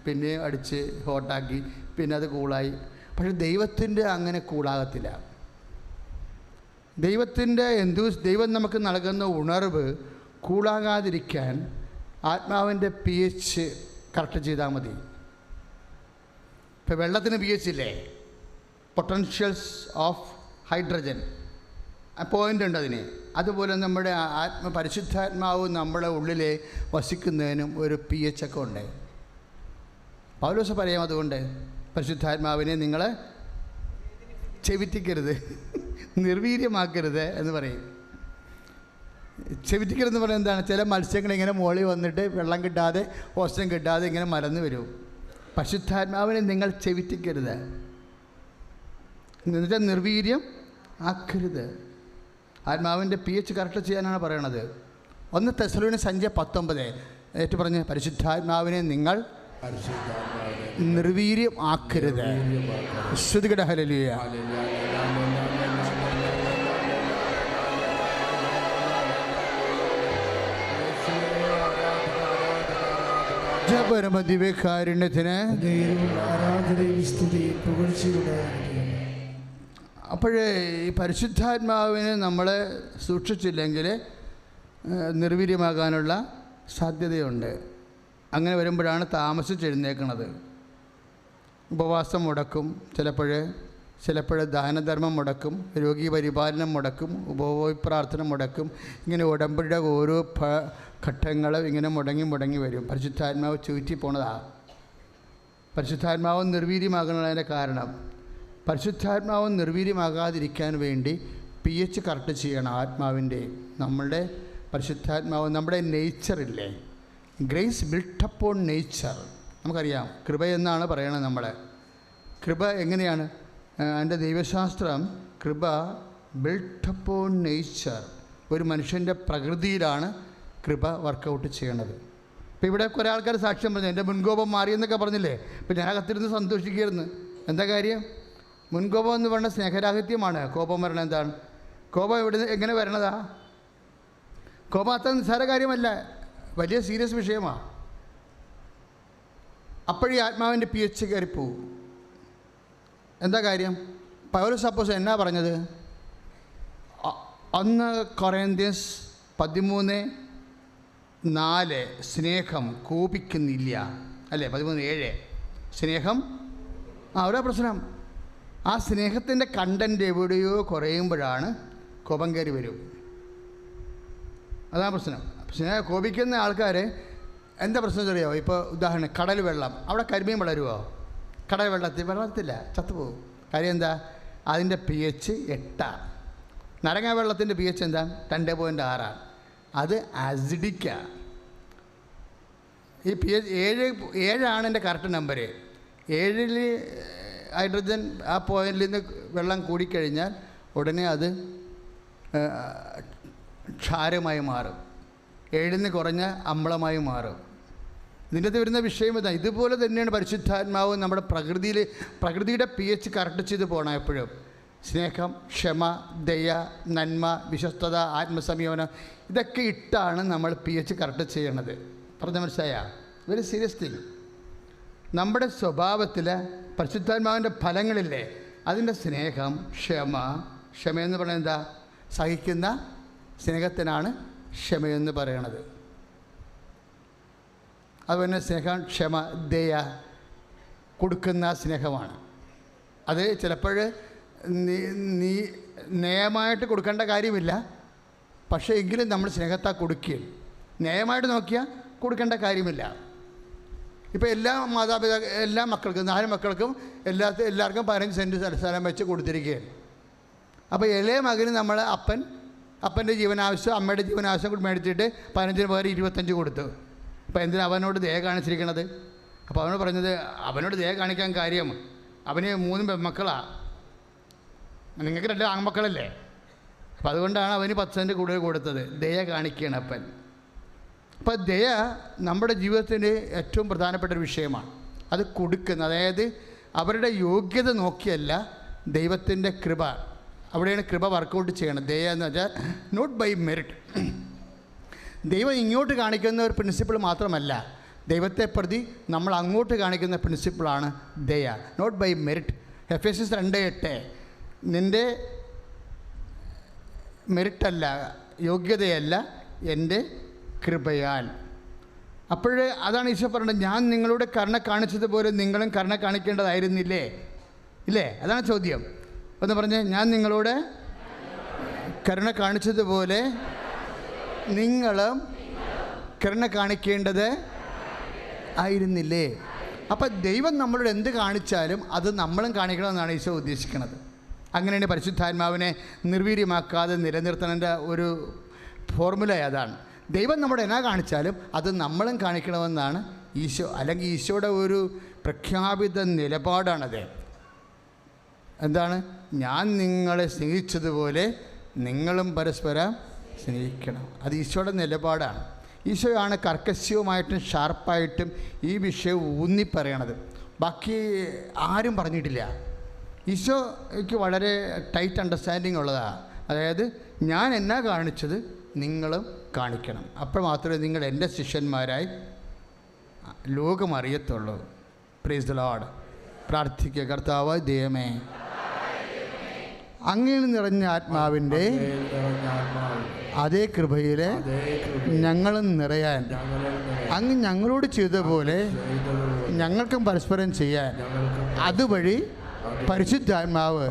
പിന്നെ അടിച്ച് ഹോട്ടാക്കി, പിന്നെ അത് കൂളായി. പക്ഷെ ദൈവത്തിൻ്റെ അങ്ങനെ കൂളാകത്തില്ല. ദൈവം നമുക്ക് നൽകുന്ന ഉണർവ് കൂളാകാതിരിക്കാൻ ആത്മാവിൻ്റെ pH കറക്റ്റ് ചെയ്താൽ മതി. ഇപ്പോൾ വെള്ളത്തിന് pH ഇല്ലേ? പൊട്ടൻഷ്യൽസ് ഓഫ് ഹൈഡ്രജൻ പോയിൻ്റ് ഉണ്ട് അതിന്. അതുപോലെ നമ്മുടെ പരിശുദ്ധാത്മാവ് നമ്മുടെ ഉള്ളിലെ വസിക്കുന്നതിനും ഒരു pH ഒക്കെ ഉണ്ട്. പൗലോസ് പറയാം, അതുകൊണ്ട് പരിശുദ്ധാത്മാവിനെ നിങ്ങൾ ചെവിറ്റിക്കരുത്, നിർവീര്യമാക്കരുത് എന്ന് പറയും. ചെവിറ്റിക്കരുതെന്ന് പറയുന്നത് എന്താണ്? ചില മത്സ്യങ്ങൾ ഇങ്ങനെ മുകളിൽ വന്നിട്ട് വെള്ളം കിട്ടാതെ ഓക്സിജൻ കിട്ടാതെ ഇങ്ങനെ മരന്ന് വരും. പരിശുദ്ധാത്മാവിനെ നിങ്ങൾ ചെവിറ്റിക്കരുത്, എന്നുവെച്ചാൽ നിർവീര്യം ആക്കരുത്. ആത്മാവിൻ്റെ pH കറക്റ്റ് ചെയ്യാനാണ് പറയണത്. 1 തെസ്സലോനിക്കർ 5:19 ഏറ്റു പറഞ്ഞ്, പരിശുദ്ധാത്മാവിനെ നിങ്ങൾ നിർവീര്യം ആക്കരുത്. ശ്രുതികട ഹല്ലേലൂയ. പരമദിവ്യകാരുണ്യത്തിന് അപ്പോഴേ ഈ പരിശുദ്ധാത്മാവിനെ നമ്മൾ സൂക്ഷിച്ചില്ലെങ്കിൽ നിർവീര്യമാകാനുള്ള സാധ്യതയുണ്ട്. അങ്ങനെ വരുമ്പോഴാണ് താമസിച്ചെഴുന്നേക്കുന്നത്. ഉപവാസം മുടക്കും, ചിലപ്പോൾ ദാനധർമ്മം മുടക്കും, രോഗി പരിപാലനം മുടക്കും, ഉപഭോഗ മുടക്കും. ഇങ്ങനെ ഉടമ്പടിയുടെ ഓരോ ഘട്ടങ്ങളും ഇങ്ങനെ മുടങ്ങി വരും. പരിശുദ്ധാത്മാവ് ചുറ്റി പോണതാണ്. പരിശുദ്ധാത്മാവ് നിർവീര്യമാകുന്നതിൻ്റെ കാരണം. പരിശുദ്ധാത്മാവ് നിർവീര്യമാകാതിരിക്കാൻ വേണ്ടി pH കറക്റ്റ് ചെയ്യണം ആത്മാവിൻ്റെ. നമ്മളുടെ പരിശുദ്ധാത്മാവ് നമ്മുടെ നേച്ചറില്ലേ, ഗ്രേസ് ബിൽട്ട് അപ്പോൺ നേച്ചർ. നമുക്കറിയാം, കൃപ എന്നാണ് പറയണത്. കൃപ എങ്ങനെയാണ്? അതിൻ്റെ ദൈവശാസ്ത്രം, കൃപ ബിൽട്ട് അപ്പോൺ നേച്ചർ. ഒരു മനുഷ്യൻ്റെ പ്രകൃതിയിലാണ് കൃപ വർക്കൗട്ട് ചെയ്യണത്. ഇപ്പോൾ ഇവിടെ കുറേ ആൾക്കാർ സാക്ഷ്യം പറഞ്ഞു, എൻ്റെ മുൻകോപം മാറിയെന്നൊക്കെ പറഞ്ഞില്ലേ. ഇപ്പം ഞാൻ അകത്തിരുന്ന് സന്തോഷിക്കുകയായിരുന്നു. എന്താ കാര്യം? മുൻകോപം എന്ന് പറഞ്ഞാൽ സ്നേഹരാഹിത്യമാണ്. കോപം വരണം എന്താണ്? കോപം എങ്ങനെ വരണതാ? കോപം അത്ര നിസ്സാര കാര്യമല്ല, വലിയ സീരിയസ് വിഷയമാണ്. അപ്പോഴീ ആത്മാവിൻ്റെ pH കയറിപ്പോവും. എന്താ കാര്യം? പൗലോസ് അപ്പോസ്തലൻ എന്നാ പറഞ്ഞത്? 1 കൊറിന്ത്യൻസ് 13:4 സ്നേഹം കോപിക്കുന്നില്ല, അല്ലേ? 13:7 സ്നേഹം ഓരോ പ്രശ്നം. ആ സ്നേഹത്തിൻ്റെ കണ്ടൻറ്റ് എവിടെയോ കുറയുമ്പോഴാണ് കോപം കയറി വരും. അതാണ് പ്രശ്നം. കോപിക്കുന്ന ആൾക്കാർ എന്താ പ്രശ്നം അറിയാമോ? ഇപ്പോൾ ഉദാഹരണം, കടൽ വെള്ളം, അവിടെ കരിമീൻ വളരുമോ? കടൽ വളരത്തില്ല, ചത്തുപോകും. കാര്യം എന്താ? അതിൻ്റെ pH 8. നാരങ്ങ വെള്ളത്തിൻ്റെ pH എന്താ? 2.6. അത് ആസിഡിക്കാണ്. ഈ pH 7 എൻ്റെ കറക്റ്റ് നമ്പർ. 7 ഹൈഡ്രജൻ ആ പോയിന്റിൽ നിന്ന് വെള്ളം കൂടിക്കഴിഞ്ഞാൽ ഉടനെ അത് ക്ഷാരമായി മാറും. 7 കുറഞ്ഞ അമ്ലമായി മാറും. ഇതിൻ്റെ അകത്ത് വരുന്ന വിഷയം ഇതാ. ഇതുപോലെ തന്നെയാണ് പരിശുദ്ധാത്മാവ് നമ്മുടെ പ്രകൃതിയുടെ pH കറക്റ്റ് ചെയ്ത് പോകണം എപ്പോഴും. സ്നേഹം, ക്ഷമ, ദയ, നന്മ, വിശ്വസ്തത, ആത്മസംയമനം, ഇതൊക്കെ ഇട്ടാണ് നമ്മൾ pH കറക്റ്റ് ചെയ്യണത്. പറഞ്ഞ മനസ്സിലായ? Very serious thing. നമ്മുടെ സ്വഭാവത്തിൽ പരിശുദ്ധാത്മാവിൻ്റെ ഫലങ്ങളില്ലേ, അതിൻ്റെ സ്നേഹം, ക്ഷമയെന്ന് പറയുന്നത് എന്താ? സഹിക്കുന്ന സ്നേഹത്തിനാണ് ക്ഷമയെന്ന് പറയണത്. അതുപോലെ സ്നേഹം, ക്ഷമ, ദയ, കൊടുക്കുന്ന സ്നേഹമാണ്. അത് ചിലപ്പോൾ നീ നയമായിട്ട് കൊടുക്കേണ്ട കാര്യമില്ല, പക്ഷേ എങ്കിലും നമ്മൾ സ്നേഹത്താൽ കൊടുക്കുകയും നയമായിട്ട് നോക്കിയാൽ കൊടുക്കേണ്ട കാര്യമില്ല. ഇപ്പോൾ എല്ലാ എല്ലാ മക്കൾക്കും 4 മക്കൾക്കും എല്ലാവർക്കും 15 സെൻറ്റ് സ്ഥലം വെച്ച് കൊടുത്തിരിക്കുകയാണ്. അപ്പോൾ ഇളയ മകന് നമ്മൾ അപ്പൻ്റെ ജീവനാവശ്യം അമ്മയുടെ ജീവനാവശ്യം കൂടി മേടിച്ചിട്ട് 15 പകരം 25 കൊടുത്തു. അപ്പോൾ എന്തിനാ അവനോട് ദയ കാണിച്ചിരിക്കണത്? അപ്പോൾ അവനോട് പറഞ്ഞത്, അവനോട് ദയ കാണിക്കാൻ കാര്യം അവന് 3 പെൺമക്കളാണ്, നിങ്ങൾക്ക് 2 ആൺമക്കളല്ലേ, അപ്പോൾ അതുകൊണ്ടാണ് അവന് 10 സെൻറ്റ് കൂടുതൽ കൊടുത്തത്. ദയ കാണിക്കുകയാണ് അപ്പൻ. അപ്പോൾ ദയ നമ്മുടെ ജീവിതത്തിൻ്റെ ഏറ്റവും പ്രധാനപ്പെട്ട ഒരു വിഷയമാണ്. അത് കൊടുക്കുന്ന, അതായത് അവരുടെ യോഗ്യത നോക്കിയല്ല, ദൈവത്തിൻ്റെ കൃപ, അവിടെയാണ് കൃപ വർക്കൗട്ട് ചെയ്യണം. ദയ എന്ന് വെച്ചാൽ നോട്ട് ബൈ മെറിറ്റ്. ദൈവം ഇങ്ങോട്ട് കാണിക്കുന്ന ഒരു പ്രിൻസിപ്പിൾ മാത്രമല്ല, ദൈവത്തെ പ്രതി നമ്മൾ അങ്ങോട്ട് കാണിക്കുന്ന പ്രിൻസിപ്പിളാണ് ദയ, നോട്ട് ബൈ മെറിറ്റ്. എഫേസ്യസ് 2:8 നിൻ്റെ മെറിറ്റല്ല, യോഗ്യതയല്ല, എൻ്റെ കൃപയാൽ. അപ്പോഴേ അതാണ് ഈശോ പറഞ്ഞത്, ഞാൻ നിങ്ങളോട് കരുണ കാണിച്ചതുപോലെ നിങ്ങളും കരുണ കാണിക്കേണ്ടതായിരുന്നില്ലേ? ഇല്ലേ? അതാണ് ചോദ്യം. എന്ന് പറഞ്ഞ്, ഞാൻ നിങ്ങളോട് കരുണ കാണിച്ചതുപോലെ നിങ്ങളും കരുണ കാണിക്കേണ്ടത് ആയിരുന്നില്ലേ? അപ്പം ദൈവം നമ്മളോട് എന്ത് കാണിച്ചാലും അത് നമ്മളും കാണിക്കണമെന്നാണ് ഈശോ ഉദ്ദേശിക്കുന്നത്. അങ്ങനെയാണ് പരിശുദ്ധാത്മാവിനെ നിർവീര്യമാക്കാതെ നിലനിർത്തുന്നതിൻ്റെ ഒരു ഫോർമുല അതാണ്. ദൈവം നമ്മുടെ എന്നാ കാണിച്ചാലും അത് നമ്മളും കാണിക്കണമെന്നാണ് ഈശോ, അല്ലെങ്കിൽ ഈശോയുടെ ഒരു പ്രഖ്യാപിത നിലപാടാണത്. എന്താണ്? ഞാൻ നിങ്ങളെ സ്നേഹിച്ചതുപോലെ നിങ്ങളും പരസ്പരം സ്നേഹിക്കണം. അത് ഈശോയുടെ നിലപാടാണ്. ഈശോയാണ് കർക്കശ്യവുമായിട്ടും ഷാർപ്പായിട്ടും ഈ വിഷയം ഊന്നി പറയണത്. ബാക്കി ആരും പറഞ്ഞിട്ടില്ല. ഈശോയ്ക്ക് വളരെ ടൈറ്റ് അണ്ടർസ്റ്റാൻഡിങ് ഉള്ളതാണ്. അതായത് ഞാൻ എന്നാ കാണിച്ചത് നിങ്ങളും കാണിക്കണം, അപ്പോൾ മാത്രമേ നിങ്ങൾ എൻ്റെ ശിഷ്യന്മാരായി ലോകം അറിയത്തുള്ളൂ. Praise the Lord. പ്രാർത്ഥിക്കുക. കർത്താവായ ദൈവമേ, അങ്ങിൽ നിറഞ്ഞ ആത്മാവിൻ്റെ അതേ കൃപയിൽ ഞങ്ങളും നിറയാൻ അങ്ങ് ഞങ്ങളോട് ചെയ്ത പോലെ ഞങ്ങൾക്കും പരസ്പരം ചെയ്യാൻ അതുവഴി പരിശുദ്ധാത്മാവ്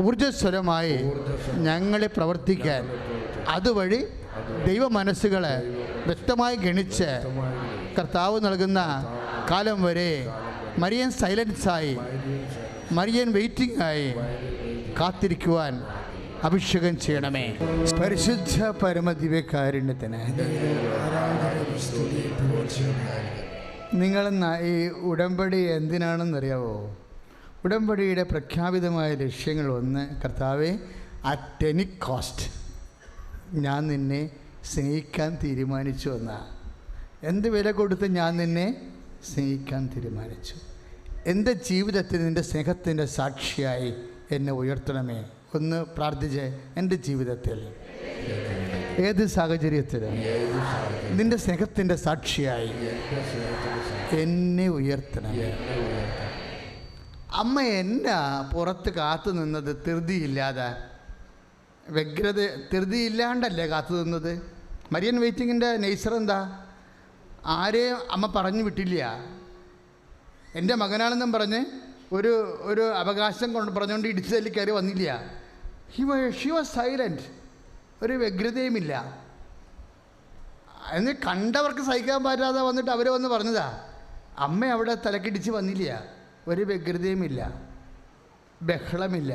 ഊർജ്ജസ്വലമായി ഞങ്ങളെ പ്രവർത്തിക്കാൻ അതുവഴി ദൈവ മനസ്സുകളെ വ്യക്തമായി ഗണിച്ച് കർത്താവ് നൽകുന്ന കാലം വരെ മരിയൻ സൈലൻസായി, മരിയൻ വെയിറ്റിംഗ് ആയി കാത്തിരിക്കുവാൻ അഭിഷേകം ചെയ്യണമേ. പരിശുദ്ധ പരമദിവ്യകാരുണ്യത്തിന് നിങ്ങൾ ഈ ഉടമ്പടി എന്തിനാണെന്നറിയാവോ? ഉടമ്പടിയുടെ പ്രഖ്യാപിതമായ ലക്ഷ്യങ്ങൾ ഒന്ന്, കർത്താവെ, അറ്റ് എനി കോസ്റ്റ് ഞാൻ നിന്നെ സ്നേഹിക്കാൻ തീരുമാനിച്ചു എന്നാണ്. എന്ത് വില കൊടുത്ത് ഞാൻ നിന്നെ സ്നേഹിക്കാൻ തീരുമാനിച്ചു. എൻ്റെ ജീവിതത്തിൽ നിൻ്റെ സ്നേഹത്തിൻ്റെ സാക്ഷിയായി എന്നെ ഉയർത്തണമേ. ഒന്ന് പ്രാർത്ഥിച്ച്, എൻ്റെ ജീവിതത്തിൽ ഏത് സാഹചര്യത്തിലും നിൻ്റെ സ്നേഹത്തിൻ്റെ സാക്ഷിയായി എന്നെ ഉയർത്തണമേ. അമ്മ എന്നാ പുറത്ത് കാത്തു നിന്നത്? ധൃതിയില്ലാതെ, ധൃതിയില്ലാണ്ടല്ലേ കാത്തു നിന്നത്? മരിയൻ വെയിറ്റിങ്ങിൻ്റെ നേച്ചർ എന്താ? ആരെയും അമ്മ പറഞ്ഞു വിട്ടില്ല. എൻ്റെ മകനാണെന്നും പറഞ്ഞ് ഒരു അവകാശം പറഞ്ഞുകൊണ്ട് ഇടിച്ചു തല്ലി കയറി വന്നില്ല. She was silent. ഒരു വ്യഗ്രതയുമില്ല. എന്ന് കണ്ടവർക്ക് സഹിക്കാൻ പറ്റാതെ വന്നിട്ട് അവർ വന്ന് പറഞ്ഞതാ. അമ്മ അവിടെ തലക്കിടിച്ച് വന്നില്ല. ഒരു വ്യഗ്രതയുമില്ല, ബഹളമില്ല.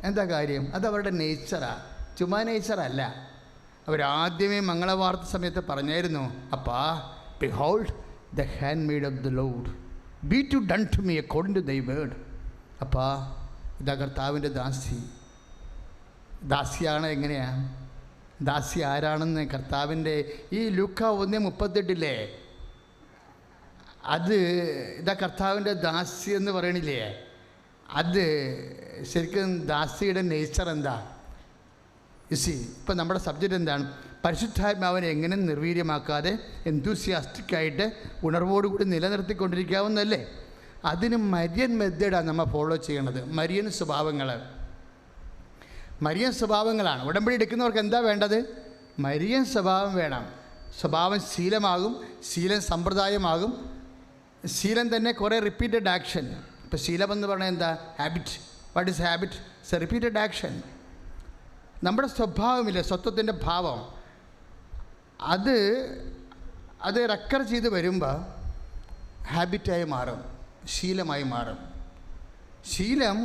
എന്താ കാര്യം? അതവരുടെ നേച്ചറാണ്, ചുമ്മാ നേച്ചറല്ല. അവരാദ്യമേ മംഗളവാർത്ത സമയത്ത് പറഞ്ഞായിരുന്നു, അപ്പാ, behold the handmaid of the Lord, be to done to me according to thy word. അപ്പാ, ഇതാ കർത്താവിൻ്റെ ദാസിയാണ്. എങ്ങനെയാണ് ദാസി? ആരാണെന്ന് കർത്താവിൻ്റെ ഈ ലൂക്ക 1:38 അത് ഇതാ കർത്താവിൻ്റെ ദാസി എന്ന് പറയണില്ലേ? അത് ശരിക്കും ദാസിയുടെ നേച്ചർ എന്താ? ഇപ്പം നമ്മുടെ സബ്ജക്റ്റ് എന്താണ്? പരിശുദ്ധാത്മാവിനെ എങ്ങനെ നിർവീര്യമാക്കാതെ എന്തൂസിയാസ്റ്റിക്കായിട്ട് ഉണർവോടുകൂടി നിലനിർത്തിക്കൊണ്ടിരിക്കാവുന്നല്ലേ? അതിന് മരിയൻ മെത്തേഡാണ് നമ്മൾ ഫോളോ ചെയ്യണത്. മരിയൻ സ്വഭാവങ്ങളാണ്. ഉടമ്പടി എടുക്കുന്നവർക്ക് എന്താ വേണ്ടത്? മരിയൻ സ്വഭാവം വേണം. സ്വഭാവം ശീലമാകും, ശീലം സമ്പ്രദായമാകും. ശീലം തന്നെ കുറേ റിപ്പീറ്റഡ് ആക്ഷൻ. ഇപ്പോൾ ശീലമെന്ന് പറഞ്ഞാൽ എന്താ? Habit. What is habit? It's A repeated action. നമ്മുടെ സ്വഭാവമില്ല, സ്വത്വത്തിൻ്റെ ഭാവം, അത് റെക്കർ ചെയ്ത് വരുമ്പോൾ ഹാബിറ്റായി മാറും, ശീലമായി മാറും. ശീലം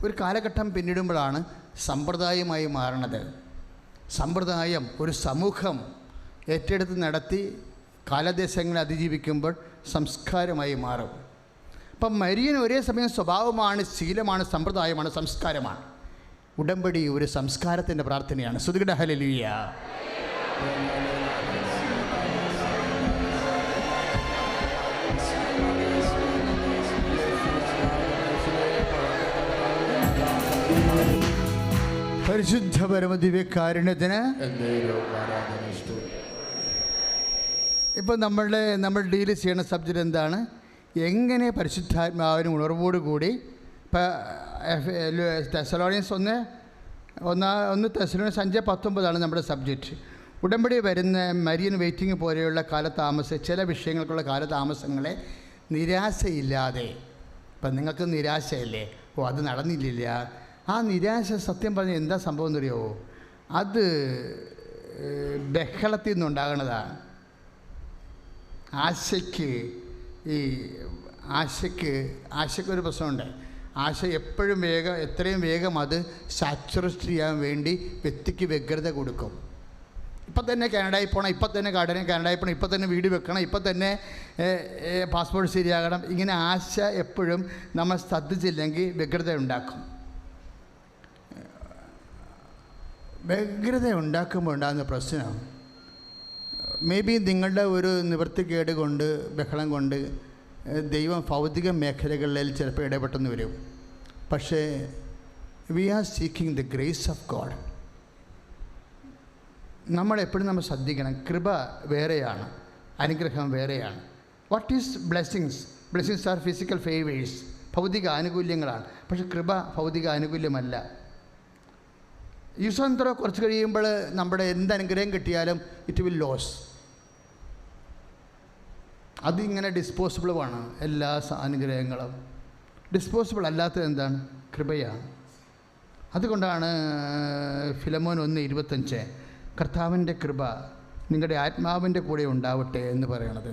ഒരു കാലഘട്ടം പിന്നിടുമ്പോഴാണ് സമ്പ്രദായമായി മാറണത്. സമ്പ്രദായം ഒരു സമൂഹം ഏറ്റെടുത്ത് നടത്തി കാലദേശങ്ങളെ അതിജീവിക്കുമ്പോൾ സംസ്കാരമായി മാറും. അപ്പം മരിയൻ ഒരേ സമയം സ്വഭാവമാണ്, ശീലമാണ്, സമ്പ്രദായമാണ്, സംസ്കാരമാണ്. ഉടമ്പടി ഒരു സംസ്കാരത്തിൻ്റെ പ്രാർത്ഥനയാണ്. സ്തുതിക്കട്ടെ, ഹല്ലേലൂയ. പരിശുദ്ധ പരമദിവ്യകാരുണ്യത്തിന് ഇപ്പം നമ്മൾ ഡീൽ ചെയ്യുന്ന സബ്ജക്റ്റ് എന്താണ്? എങ്ങനെ പരിശുദ്ധാത്മാവിന് ഉണർവോടുകൂടി. ഇപ്പം തെസ്സലോനിയൻസ് 1 5:19 നമ്മുടെ സബ്ജക്റ്റ്. ഉടമ്പടി വരുന്ന മരിയൻ വെയിറ്റിംഗ് പോലെയുള്ള ചില വിഷയങ്ങൾക്കുള്ള കാലതാമസങ്ങളെ നിരാശയില്ലാതെ. ഇപ്പം നിങ്ങൾക്ക് നിരാശയല്ലേ? അത് നടന്നില്ല. ആ നിരാശ സത്യം പറഞ്ഞാൽ എന്താ സംഭവം എന്നറിയാമോ? അത് ബഹളത്തിൽ നിന്നുണ്ടാകുന്നതാണ്. ആശയ്ക്കൊരു പ്രശ്നമുണ്ട്. ആശ എത്രയും വേഗം അത് സാച്ചുറേറ്റ് ചെയ്യാൻ വേണ്ടി വ്യക്തിക്ക് വ്യഗ്രത കൊടുക്കും. ഇപ്പം തന്നെ കാനഡയിൽ പോകണം, ഇപ്പം തന്നെ കാനഡയിൽ പോകണം, ഇപ്പം തന്നെ വീട് വെക്കണം, ഇപ്പം തന്നെ പാസ്പോർട്ട് ശരിയാകണം. ഇങ്ങനെ ആശ എപ്പോഴും നമ്മൾ ശ്രദ്ധിച്ചില്ലെങ്കിൽ വ്യഗ്രത ഉണ്ടാക്കും. വ്യഗ്രത ഉണ്ടാക്കുമ്പോൾ ഉണ്ടാകുന്ന പ്രശ്നം മേ ബി നിങ്ങളുടെ ഒരു നിവൃത്തിക്കേട് കൊണ്ട്, ബഹളം കൊണ്ട് ദൈവം ഭൗതിക മേഖലകളിൽ ചിലപ്പോൾ ഇടപെട്ടെന്ന് വരും. പക്ഷേ we are seeking the grace of God. നമ്മളെപ്പോഴും നമ്മൾ ശ്രദ്ധിക്കണം. കൃപ വേറെയാണ്, അനുഗ്രഹം വേറെയാണ്. What is blessings? Blessings are physical favours, ഭൗതിക ആനുകൂല്യങ്ങളാണ്. പക്ഷെ കൃപ ഭൗതിക ആനുകൂല്യമല്ല. യുസാന്തരം കുറച്ച് കഴിയുമ്പോൾ നമ്മുടെ എന്തനുഗ്രഹം കിട്ടിയാലും ഇറ്റ് വിൽ ലോസ്. അതിങ്ങനെ ഡിസ്പോസിബിളുമാണ്. എല്ലാ അനുഗ്രഹങ്ങളും ഡിസ്പോസിബിൾ അല്ലാത്തത് എന്താണ്? കൃപയാണ്. അതുകൊണ്ടാണ് ഫിലമോൻ 1:25 കർത്താവിൻ്റെ കൃപ നിങ്ങളുടെ ആത്മാവിൻ്റെ കൂടെ ഉണ്ടാവട്ടെ എന്ന് പറയണത്.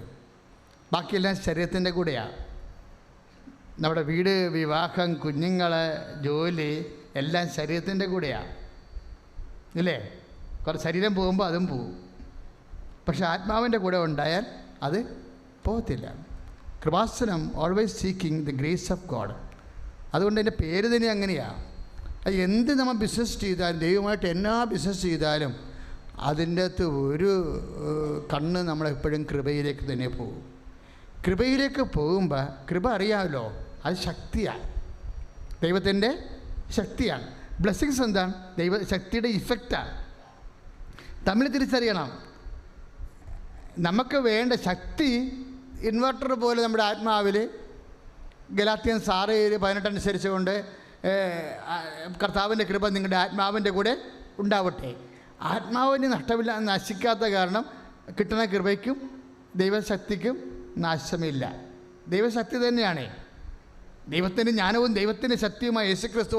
ബാക്കിയെല്ലാം ശരീരത്തിൻ്റെ കൂടെയാണ്. നമ്മുടെ വീട്, വിവാഹം, കുഞ്ഞുങ്ങൾ, ജോലി എല്ലാം ശരീരത്തിൻ്റെ കൂടെയാണ്, ഇല്ലേ? കുറച്ച് ശരീരം പോകുമ്പോൾ അതും പോവും. പക്ഷെ ആത്മാവിൻ്റെ കൂടെ ഉണ്ടായാൽ അത് പോകത്തില്ല. Kripasanam always seeking the grace of God. അതുകൊണ്ട് എൻ്റെ പേര് തന്നെ അങ്ങനെയാണ്. എന്ത് നമ്മൾ ബിസിനസ് ചെയ്താലും, ദൈവമായിട്ട് എന്നാ ബിസിനസ് ചെയ്താലും അതിൻ്റെ അകത്ത് ഒരു കണ്ണ് നമ്മളെപ്പോഴും കൃപയിലേക്ക് തന്നെ പോകും. കൃപയിലേക്ക് പോകുമ്പോൾ കൃപ അറിയാമല്ലോ, അത് ശക്തിയാണ്, ദൈവത്തിൻ്റെ ശക്തിയാണ്. ബ്ലെസ്സിങ്സ് എന്താണ്? ദൈവശക്തിയുടെ ഇഫക്റ്റാണ്. തമ്മിൽ തിരിച്ചറിയണം. നമുക്ക് വേണ്ട ശക്തി ഇൻവെർട്ടർ പോലെ നമ്മുടെ ആത്മാവിൽ ഗലാത്യൻ 6:18 അനുസരിച്ചുകൊണ്ട് കർത്താവിൻ്റെ കൃപ നിങ്ങളുടെ ആത്മാവിൻ്റെ കൂടെ ഉണ്ടാവട്ടെ. ആത്മാവിന് നശിക്കാത്ത കാരണം കിട്ടുന്ന കൃപയ്ക്കും ദൈവശക്തിക്കും നാശമില്ല. ദൈവശക്തി തന്നെയാണ്. ദൈവത്തിൻ്റെ ജ്ഞാനവും ദൈവത്തിൻ്റെ ശക്തിയുമായി യേശുക്രിസ്തു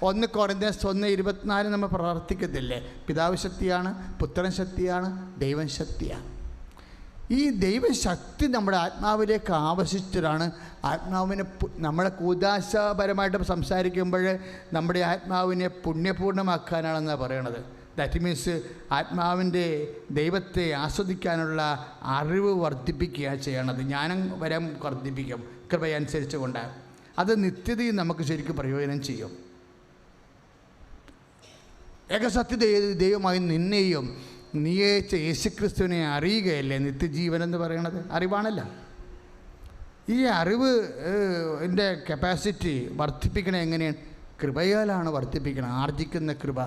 1 കൊരിന്ത്യൻസ് 1:24 നമ്മൾ പ്രാർത്ഥിക്കത്തില്ലേ? പിതാവ് ശക്തിയാണ്, പുത്രൻ ശക്തിയാണ്, ദൈവം ശക്തിയാണ്. ഈ ദൈവശക്തി നമ്മുടെ ആത്മാവിലേക്ക് ആവശ്യിച്ചിട്ടാണ് ആത്മാവിനെ നമ്മളെ കൂദാശപരമായിട്ട് സംസാരിക്കുമ്പോൾ നമ്മുടെ ആത്മാവിനെ പുണ്യപൂർണ്ണമാക്കാനാണെന്നാണ് പറയണത്. ദാറ്റ് മീൻസ് ആത്മാവിൻ്റെ ദൈവത്തെ ആസ്വദിക്കാനുള്ള അറിവ് വർദ്ധിപ്പിക്കുക ചെയ്യണത്. ജ്ഞാനം വരം വർദ്ധിപ്പിക്കും കൃപയനുസരിച്ച് കൊണ്ട്. അത് നിത്യതയും നമുക്ക് ശരിക്കും പ്രയോജനം ചെയ്യും. ഏകസത്യ ദൈവമായി നിന്നെയും നിയച്ച യേശുക്രിസ്തുവിനെ അറിയുകയല്ലേ നിത്യജീവൻ എന്ന് പറയണത്? അറിവാണല്ലോ. ഈ അറിവ് എൻ്റെ കപ്പാസിറ്റി വർദ്ധിപ്പിക്കണത് എങ്ങനെയാണ്? കൃപയാലാണ് വർദ്ധിപ്പിക്കണം, ആർജിക്കുന്ന കൃപ.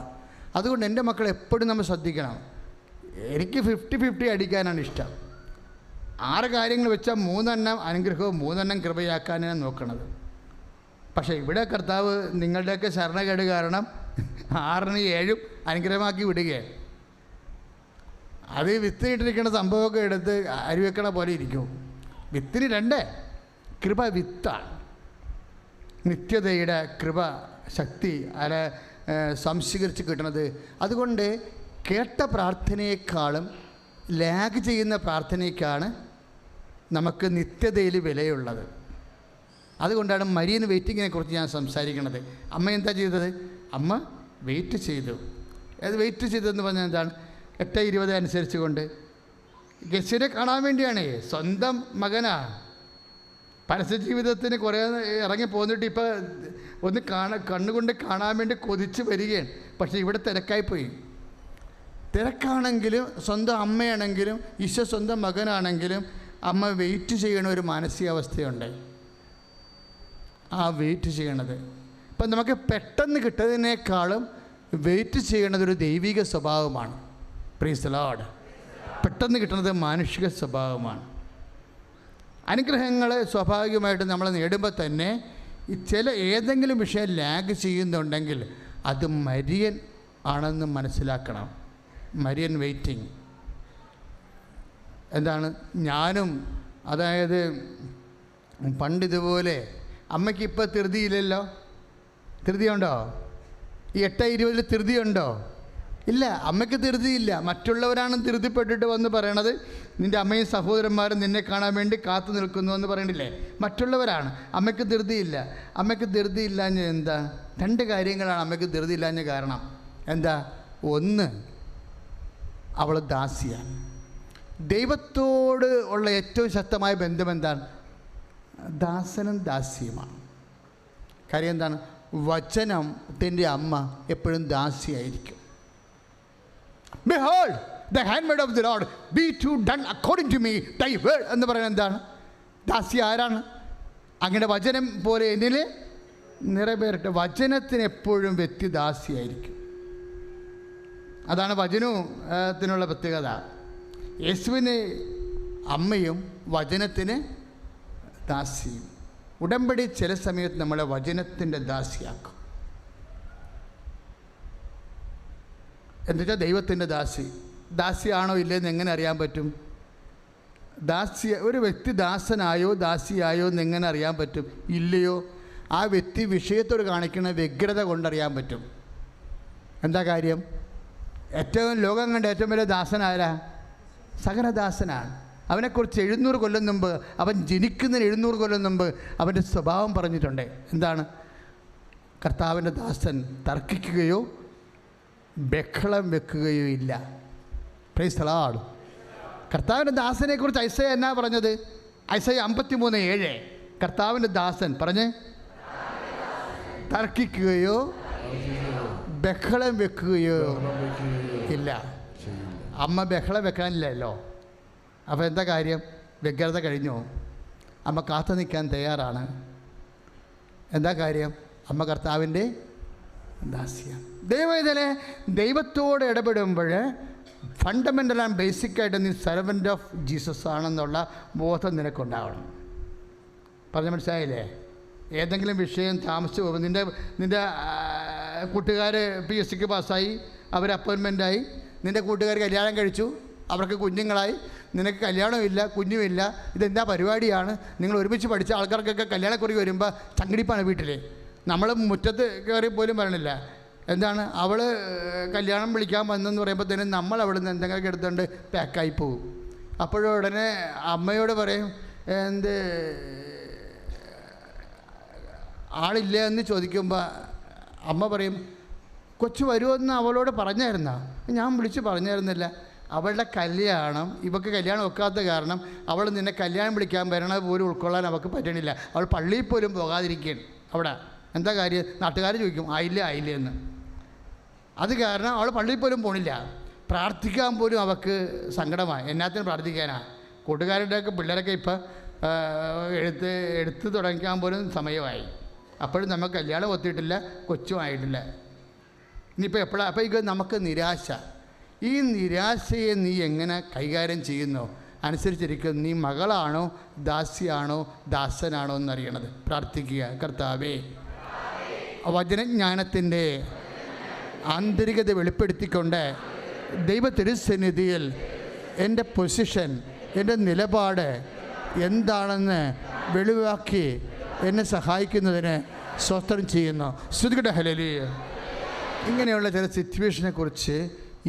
അതുകൊണ്ട് എൻ്റെ മക്കൾ എപ്പോഴും നമ്മൾ ശ്രദ്ധിക്കണം. എനിക്ക് 50-50 അടിക്കാനാണ് ഇഷ്ടം. 6 കാര്യങ്ങൾ വെച്ചാൽ 3 അനുഗ്രഹവും 3 കൃപയാക്കാനാണ് നോക്കണത്. പക്ഷേ ഇവിടെ കർത്താവ് നിങ്ങളുടെയൊക്കെ ശരണക്കേട് കാരണം 6-7 അനുഗ്രഹമാക്കി വിടുകയാണ്. അത് വിത്തിനിട്ടിരിക്കുന്ന സംഭവമൊക്കെ എടുത്ത് അരി വെക്കണ പോലെ ഇരിക്കും. വിത്തിന് രണ്ടേ കൃപ വിത്താണ്. നിത്യതയുടെ കൃപ ശക്തി അല്ല സംശീകരിച്ച് കിട്ടണത്. അതുകൊണ്ട് കേട്ട പ്രാർത്ഥനയെക്കാളും ലാഗ് ചെയ്യുന്ന പ്രാർത്ഥനയ്ക്കാണ് നമുക്ക് നിത്യതയിൽ വിലയുള്ളത്. അതുകൊണ്ടാണ് മരിയൻ വെയിറ്റിങ്ങിനെ കുറിച്ച് ഞാൻ സംസാരിക്കുന്നത്. അമ്മ എന്താ ചെയ്തത്? അമ്മ വെയിറ്റ് ചെയ്തു. അത് വെയിറ്റ് ചെയ്തതെന്ന് പറഞ്ഞാൽ എന്താണ്? 8:20 അനുസരിച്ച് കൊണ്ട് യേശുവിനെ കാണാൻ വേണ്ടിയാണ്. സ്വന്തം മകനാ. പരസ്യജീവിതത്തിന് കുറേ ഇറങ്ങി പോന്നിട്ട് ഇപ്പോൾ ഒന്ന് കണ്ണുകൊണ്ട് കാണാൻ വേണ്ടി കൊതിച്ച് വരികയാണ്. പക്ഷേ ഇവിടെ തിരക്കായിപ്പോയി. തിരക്കാണെങ്കിലും സ്വന്തം അമ്മയാണെങ്കിലും ഈശോ സ്വന്തം മകനാണെങ്കിലും അമ്മ വെയിറ്റ് ചെയ്യണ ഒരു മാനസികാവസ്ഥയുണ്ട്. ആ വെയിറ്റ് ചെയ്യണത് ഇപ്പം നമുക്ക് പെട്ടെന്ന് കിട്ടുന്നതിനേക്കാളും വെയിറ്റ് ചെയ്യണതൊരു ദൈവിക സ്വഭാവമാണ്. Praise the Lord. പെട്ടെന്ന് കിട്ടുന്നത് മാനുഷിക സ്വഭാവമാണ്. അനുഗ്രഹങ്ങൾ സ്വാഭാവികമായിട്ട് നമ്മൾ നേടുമ്പോൾ തന്നെ ഈ ഏതെങ്കിലും വിഷയം ലാഗ് ചെയ്യുന്നുണ്ടെങ്കിൽ അത് മരിയൻ ആണെന്ന് മനസ്സിലാക്കണം. മരിയൻ വെയിറ്റിംഗ് എന്താണ്? ഞാനും അതായത് പണ്ടിതുപോലെ അമ്മയ്ക്ക് ഇപ്പോൾ ധൃതിയില്ലല്ലോ. ധൃതിയുണ്ടോ? ഈ 8:20 ധൃതിയുണ്ടോ? ഇല്ല, അമ്മയ്ക്ക് ധൃതിയില്ല. മറ്റുള്ളവരാണ് ധൃതിപ്പെട്ടിട്ട് വന്ന് പറയണത് നിൻ്റെ അമ്മയും സഹോദരന്മാരും നിന്നെ കാണാൻ വേണ്ടി കാത്തു നിൽക്കുന്നു എന്ന് പറയണില്ലേ? മറ്റുള്ളവരാണ്. അമ്മയ്ക്ക് ധൃതിയില്ല. അമ്മയ്ക്ക് ധൃതിയില്ലാഞ്ഞ എന്താ? 2 കാര്യങ്ങളാണ് അമ്മയ്ക്ക് ധൃതിയില്ലാഞ്ഞ കാരണം. എന്താ? ഒന്ന്, അവൾ ദാസിയാണ്. ദൈവത്തോട് ഉള്ള ഏറ്റവും ശക്തമായ ബന്ധം എന്താണ്? ദാസനും ദാസിയുമാണ്. കാര്യം എന്താണ്? വചനത്തിൻ്റെ അമ്മ എപ്പോഴും ദാസിയായിരിക്കും. Behold, the handmaid of the Lord, be to done according to me thy word എന്ന് പറയുന്നത് എന്താണ്? ദാസി ആരാണ്? അങ്ങനെ വചനം പോലെ എന്നിൽ നിറവേറട്ടെ. വചനത്തിന് എപ്പോഴും വ്യക്തി ദാസിയായിരിക്കും. അതാണ് വചനത്തിനുള്ള പ്രത്യേകത. യേശുവിന് അമ്മയും വചനത്തിന് ദാസിയും. ഉടമ്പടി ചില സമയത്ത് നമ്മളെ വചനത്തിൻ്റെ ദാസിയാക്കും. എന്നുവെച്ചാൽ ദൈവത്തിൻ്റെ ദാസിയാണോ ഇല്ലെന്ന് എങ്ങനെ അറിയാൻ പറ്റും? ഒരു വ്യക്തി ദാസനായോ ദാസിയായോ എന്ന് എങ്ങനെ അറിയാൻ പറ്റും? ഇല്ലയോ? ആ വ്യക്തി വിഷയത്തോട് കാണിക്കുന്ന വ്യഗ്രത കൊണ്ടറിയാൻ പറ്റും. എന്താ കാര്യം? ലോകം കണ്ട ഏറ്റവും വലിയ ദാസനാരാ? സകലദാസനാണ്. അവനെക്കുറിച്ച് 700 കൊല്ലം മുമ്പ്, അവൻ ജനിക്കുന്നതിന് 700 കൊല്ലം മുമ്പ് അവൻ്റെ സ്വഭാവം പറഞ്ഞിട്ടുണ്ട്. എന്താണ്? കർത്താവിൻ്റെ ദാസൻ തർക്കിക്കുകയോ ബഹളം വെക്കുകയോ ഇല്ല. Praise the Lord. കർത്താവിൻ്റെ ദാസനെക്കുറിച്ച് ഐസയ എന്നാ പറഞ്ഞത്? ഐസയ 53:7 കർത്താവിൻ്റെ ദാസൻ പറഞ്ഞ് തർക്കിക്കുകയോ ബഹളം വെക്കുകയോ ഇല്ല. അമ്മ ബഹളം വെക്കാനില്ലല്ലോ. അപ്പോൾ എന്താ കാര്യം? വ്യഗ്രത കഴിഞ്ഞു. അമ്മ കാത്തു നിൽക്കാൻ തയ്യാറാണ്. എന്താ കാര്യം? അമ്മ കർത്താവിൻ്റെ ദാസിയാണ്. ദൈവത്തിലെ ദൈവത്തോട് ഇടപെടുമ്പോൾ ഫണ്ടമെൻ്റൽ ആൻഡ് ബേസിക്കായിട്ട് നീ സെർവൻ്റ് ഓഫ് ജീസസ് ആണെന്നുള്ള ബോധം നിനക്കുണ്ടാവണം. പറഞ്ഞ മനസ്സിലായില്ലേ? ഏതെങ്കിലും വിഷയം താമസിച്ച് പോകുമ്പോൾ നിൻ്റെ കൂട്ടുകാർ PSCക്ക് പാസ്സായി, അവർ അപ്പോയിൻമെൻറ്റായി, നിൻ്റെ കൂട്ടുകാർ കല്യാണം കഴിച്ചു, അവർക്ക് കുഞ്ഞുങ്ങളായി, നിനക്ക് കല്യാണമില്ല, കുഞ്ഞുമില്ല. ഇതെന്താ പരിപാടിയാണ്? നിങ്ങൾ ഒരുമിച്ച് പഠിച്ച ആൾക്കാർക്കൊക്കെ കല്യാണക്കുറി വരുമ്പോൾ ചങ്കിടിപ്പാണ് വീട്ടിൽ. നമ്മൾ മുറ്റത്ത് കയറി പോലും പറയണില്ല. എന്താണ്? അവൾ കല്യാണം വിളിക്കാൻ വന്നെന്ന് പറയുമ്പോഴത്തേനും നമ്മൾ അവിടെ നിന്ന് എന്തെങ്കിലുമൊക്കെ എടുത്തുകൊണ്ട് പാക്കായി പോകും. അപ്പോഴുടനെ അമ്മയോട് പറയും, ആളില്ല എന്ന് ചോദിക്കുമ്പോൾ അമ്മ പറയും, കൊച്ചു വരുമെന്ന് അവളോട് പറഞ്ഞായിരുന്നോ? ഞാൻ വിളിച്ച് പറഞ്ഞായിരുന്നില്ല. അവളുടെ കല്യാണം, ഇവൾക്ക് കല്യാണം ഒക്കാത്ത കാരണം അവൾ നിന്നെ കല്യാണം വിളിക്കാൻ വരണത് പോലും ഉൾക്കൊള്ളാൻ അവൾക്ക് പറ്റണില്ല. അവൾ പള്ളിയിൽ പോലും പോകാതിരിക്കുകയാണ്. അവിടെ എന്താ കാര്യം? നാട്ടുകാർ ചോദിക്കും ആയില്ലേ എന്ന്. അത് കാരണം അവൾ പള്ളിയിൽ പോലും പോണില്ല. പ്രാർത്ഥിക്കാൻ പോലും അവൾക്ക് സങ്കടമായി. എന്നാത്തിനും പ്രാർത്ഥിക്കാനാ? കൂട്ടുകാരുടെയൊക്കെ പിള്ളേരൊക്കെ ഇപ്പം എടുത്ത് തുടങ്ങിക്കാൻ പോലും സമയമായി. അപ്പോഴും നമുക്ക് കല്യാണം ഒത്തിയിട്ടില്ല, കൊച്ചും ആയിട്ടില്ല. ഇനിയിപ്പോൾ എപ്പോഴാണ്? അപ്പോൾ ഇത് നമുക്ക് നിരാശ. ഈ നിരാശയെ നീ എങ്ങനെ കൈകാര്യം ചെയ്യുന്നോ അനുസരിച്ചിരിക്കും നീ മകളാണോ ദാസിയാണോ ദാസനാണോ എന്നറിയണത്. പ്രാർത്ഥിക്കുക, കർത്താവേ വചനജ്ഞാനത്തിൻ്റെ ആന്തരികത വെളിപ്പെടുത്തിക്കൊണ്ട് ദൈവ തിരുസന്നിധിയിൽ എൻ്റെ പൊസിഷൻ, എൻ്റെ നിലപാട് എന്താണെന്ന് വെളിവാക്കി എന്നെ സഹായിക്കുന്നതിന് സ്തോത്രം ചെയ്യുന്നു. സ്തുതിക്കട്ടെ, ഹല്ലേലൂയ. ഇങ്ങനെയുള്ള ചില സിറ്റുവേഷനെ കുറിച്ച്